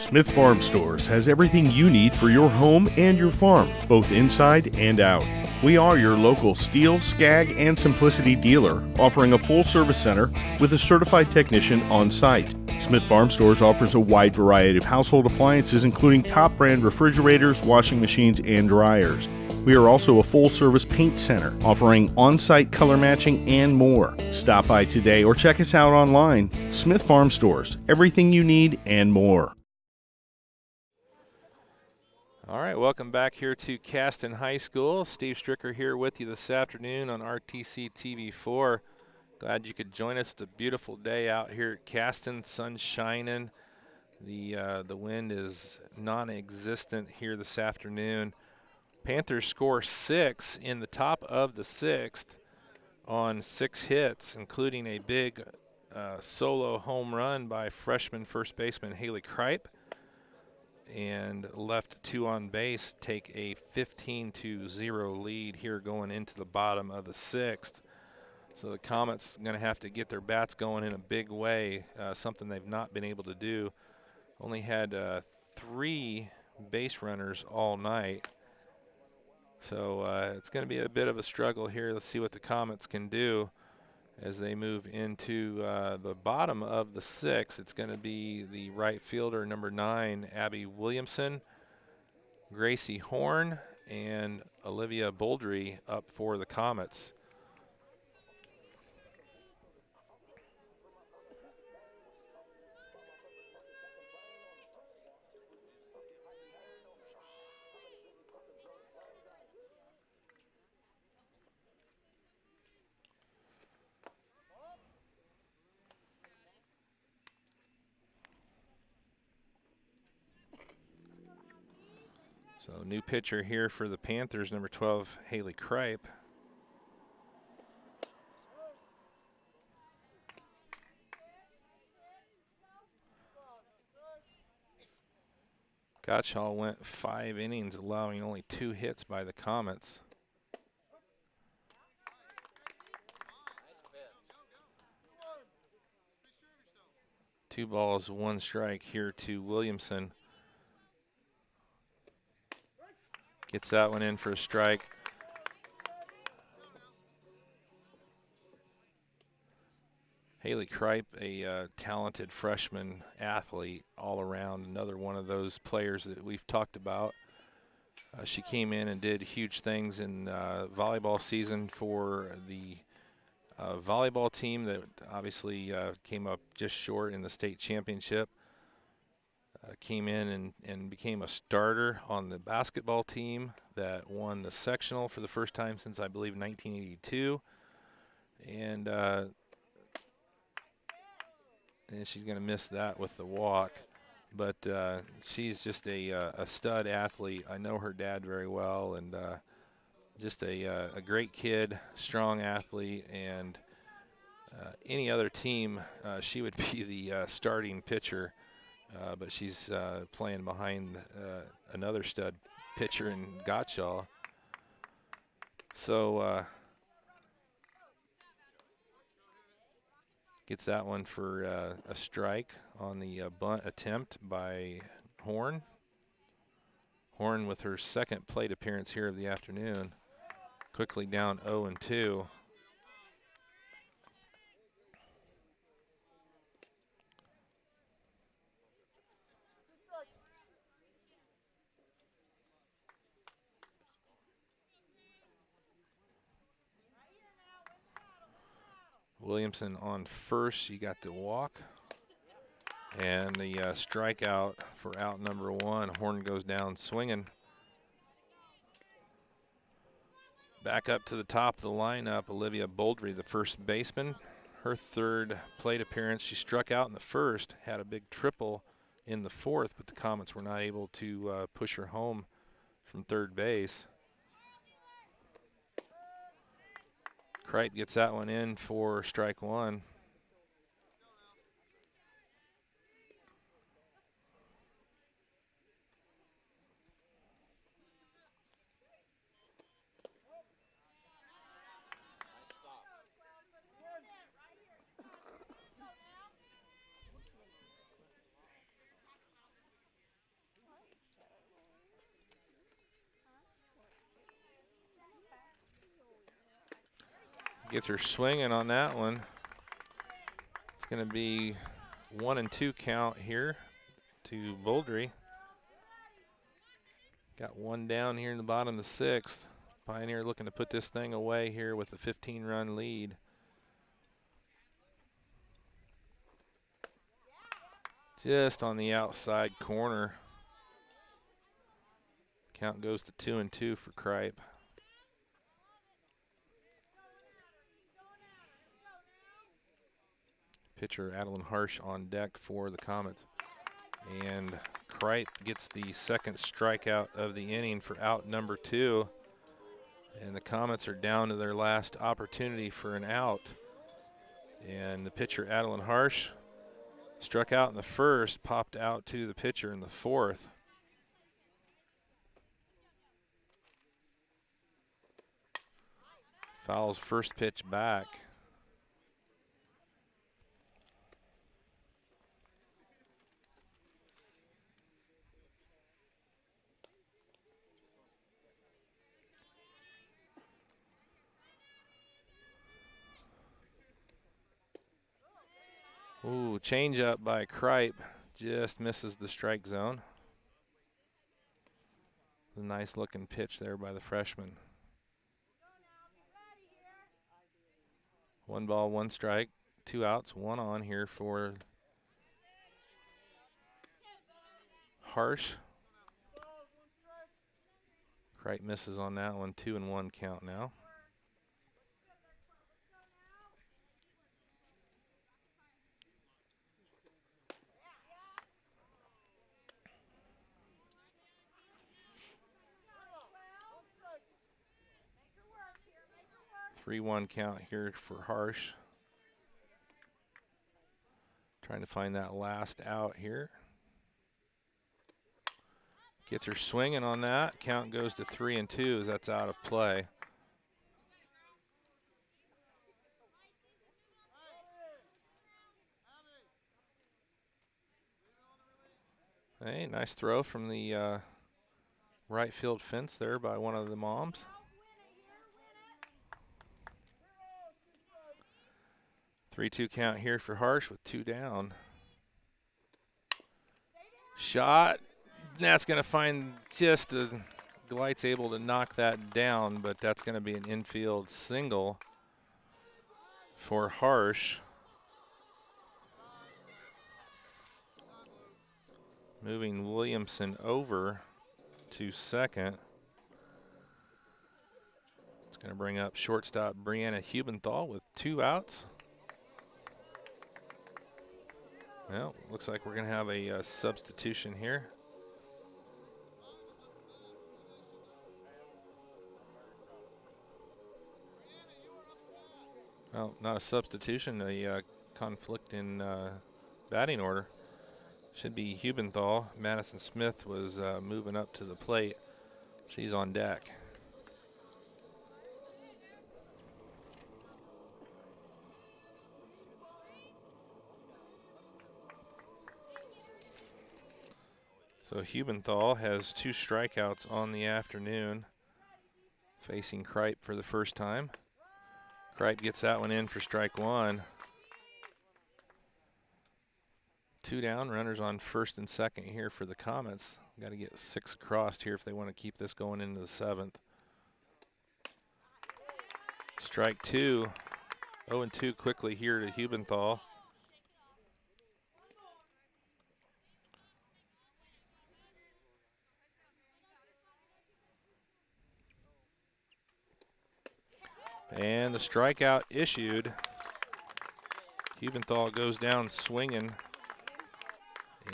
H: Smith Farm Stores has everything you need for your home and your farm, both inside and out. We are your local Steel, Skag, and Simplicity dealer, offering a full-service center with a certified technician on site. Smith Farm Stores offers a wide variety of household appliances, including top-brand refrigerators, washing machines, and dryers. We are also a full-service paint center, offering on-site color matching and more. Stop by today or check us out online. Smith Farm Stores, everything you need and more.
A: All right, welcome back here to Caston High School. Steve Stricker here with you this afternoon on RTC TV4. Glad you could join us. It's a beautiful day out here at Caston, sun shining. The wind is non-existent here this afternoon. Panthers score 6 in the top of the 6th on 6 hits, including a big solo home run by freshman first baseman Haley Kripe, and left 2 on base, take a 15-0 lead here going into the bottom of the 6th. So the Comets going to have to get their bats going in a big way, something they've not been able to do. Only had 3 base runners all night. So it's going to be a bit of a struggle here. Let's see what the Comets can do as they move into the bottom of the 6th. It's going to be the right fielder, number 9, Abby Williamson, Gracie Horn, and Olivia Boldry up for the Comets. So new pitcher here for the Panthers, number 12, Haley Kripe. Gottschall went 5 innings, allowing only 2 hits by the Comets. Two balls, 1 strike here to Williamson. Gets that one in for a strike. Haley Kripe, a talented freshman athlete all around, another one of those players that we've talked about. She came in and did huge things in volleyball season for the volleyball team that obviously came up just short in the state championship. Came in and became a starter on the basketball team that won the sectional for the first time since, I believe, 1982. And she's going to miss that with the walk. But she's just a stud athlete. I know her dad very well, and just a great kid, strong athlete. And any other team, she would be the starting pitcher. But she's playing behind another stud pitcher in Gottschall. So gets that one for a strike on the bunt attempt by Horn. Horn with her second plate appearance here of the afternoon. Quickly down 0-2. Williamson on first. She got the walk. And the strikeout for out number 1. Horn goes down swinging. Back up to the top of the lineup, Olivia Boldry, the first baseman. Her third plate appearance. She struck out in the first, had a big triple in the 4th, but the Comets were not able to push her home from third base. Kripe gets that one in for strike 1. gets her swinging on that one. It's going to be 1-2 count here to Boldry. Got one down here in the bottom of the 6th. Pioneer looking to put this thing away here with a 15-run lead. Just on the outside corner. Count goes to 2-2 for Kripe. Pitcher Adeline Harsh on deck for the Comets. And Kripe gets the second strikeout of the inning for out number 2. And the Comets are down to their last opportunity for an out. And the pitcher Adeline Harsh struck out in the 1st, popped out to the pitcher in the 4th. Fouls first pitch back. Ooh, change up by Kripe. Just misses the strike zone. A nice looking pitch there by the freshman. 1 ball, 1 strike, 2 outs, 1 on here for Harsh. Kripe misses on that one, 2-1 count now. Three 3-1 count here for Harsh. Trying to find that last out here. Gets her swinging on that. Count goes to 3-2 as that's out of play. Hey, nice throw from the right field fence there by one of the moms. 3-2 count here for Harsh with 2 down. Shot. That's going to find just a Glight's able to knock that down, but that's going to be an infield single for Harsh. Moving Williamson over to second. It's going to bring up shortstop Brianna Hubenthal with 2 outs. Well, looks like we're going to have a substitution here. Well, not a substitution, a conflict in batting order. Should be Hubenthal. Madison Smith was moving up to the plate. She's on deck. So Hubenthal has 2 strikeouts on the afternoon, facing Kripe for the first time. Kripe gets that one in for strike 1. 2 down, runners on first and second here for the Comets. Got to get 6 across here if they want to keep this going into the 7th. Strike 2. 0-2 quickly here to Hubenthal. And the strikeout issued. Hubenthal goes down swinging.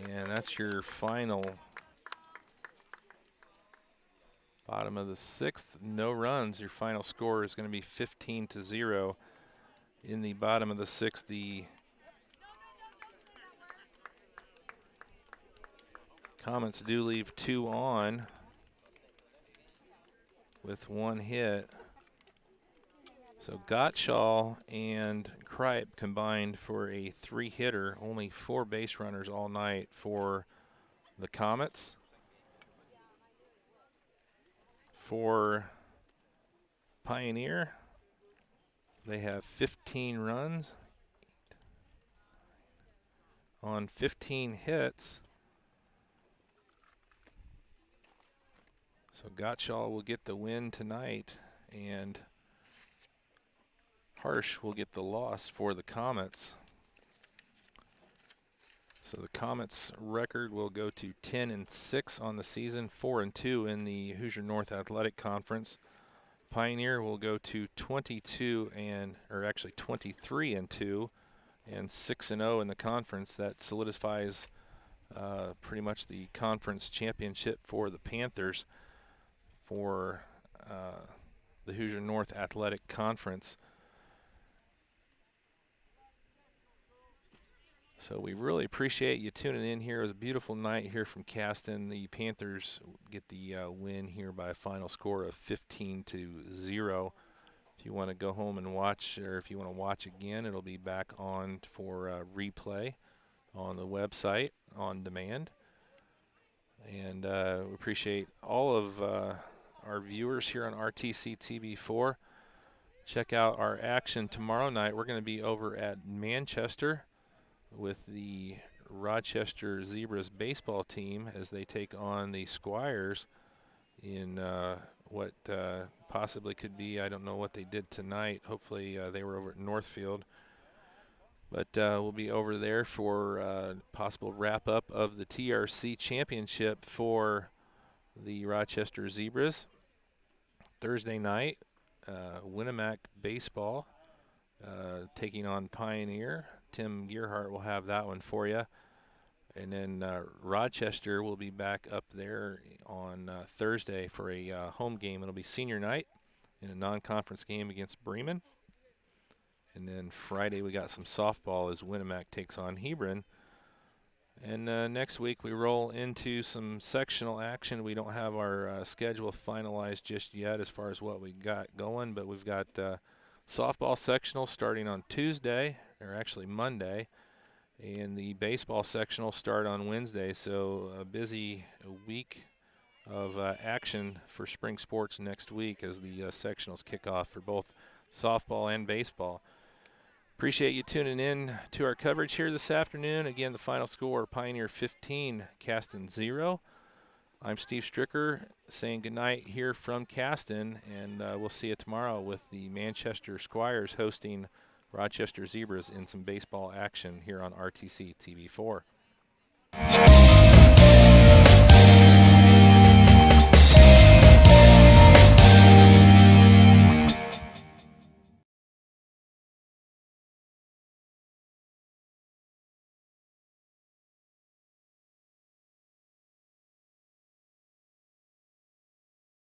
A: And that's your final. Bottom of the 6th, no runs. Your final score is going to be 15-0. In the bottom of the 6th, the Comets do leave 2 on with 1 hit. So Gottschall and Kripe combined for a 3-hitter, only 4 base runners all night for the Comets. For Pioneer, They have 15 runs on 15 hits. So Gottschall will get the win tonight, and Harsh will get the loss for the Comets. So the Comets' record will go to 10-6 on the season, 4-2 in the Hoosier North Athletic Conference. Pioneer will go to 23-2, and 6-0 in the conference. That solidifies pretty much the conference championship for the Panthers for the Hoosier North Athletic Conference. So we really appreciate you tuning in here. It was a beautiful night here from Caston. The Panthers get the win here by a final score of 15-0. If you want to go home and watch, or if you want to watch again, it'll be back on for replay on the website on demand. And we appreciate all of our viewers here on RTC TV4. Check out our action tomorrow night. We're going to be over at Manchester with the Rochester Zebras baseball team as they take on the Squires in what possibly could be, I don't know what they did tonight. Hopefully they were over at Northfield. But we'll be over there for possible wrap-up of the TRC championship for the Rochester Zebras. Thursday night, Winnemac baseball taking on Pioneer. Tim Gearhart will have that one for you. And then Rochester will be back up there on Thursday for a home game. It'll be senior night in a non-conference game against Bremen. And then Friday we got some softball as Winnemac takes on Hebron. And next week we roll into some sectional action. We don't have our schedule finalized just yet as far as what we got going, but we've got softball sectional starting on Tuesday, or actually Monday, and the baseball sectional start on Wednesday. So a busy week of action for spring sports next week as the sectionals kick off for both softball and baseball. Appreciate you tuning in to our coverage here this afternoon. Again, the final score, Pioneer 15, Caston 0. I'm Steve Stricker saying goodnight here from Caston, and we'll see you tomorrow with the Manchester Squires hosting Rochester Zebras in some baseball action here on RTC TV4.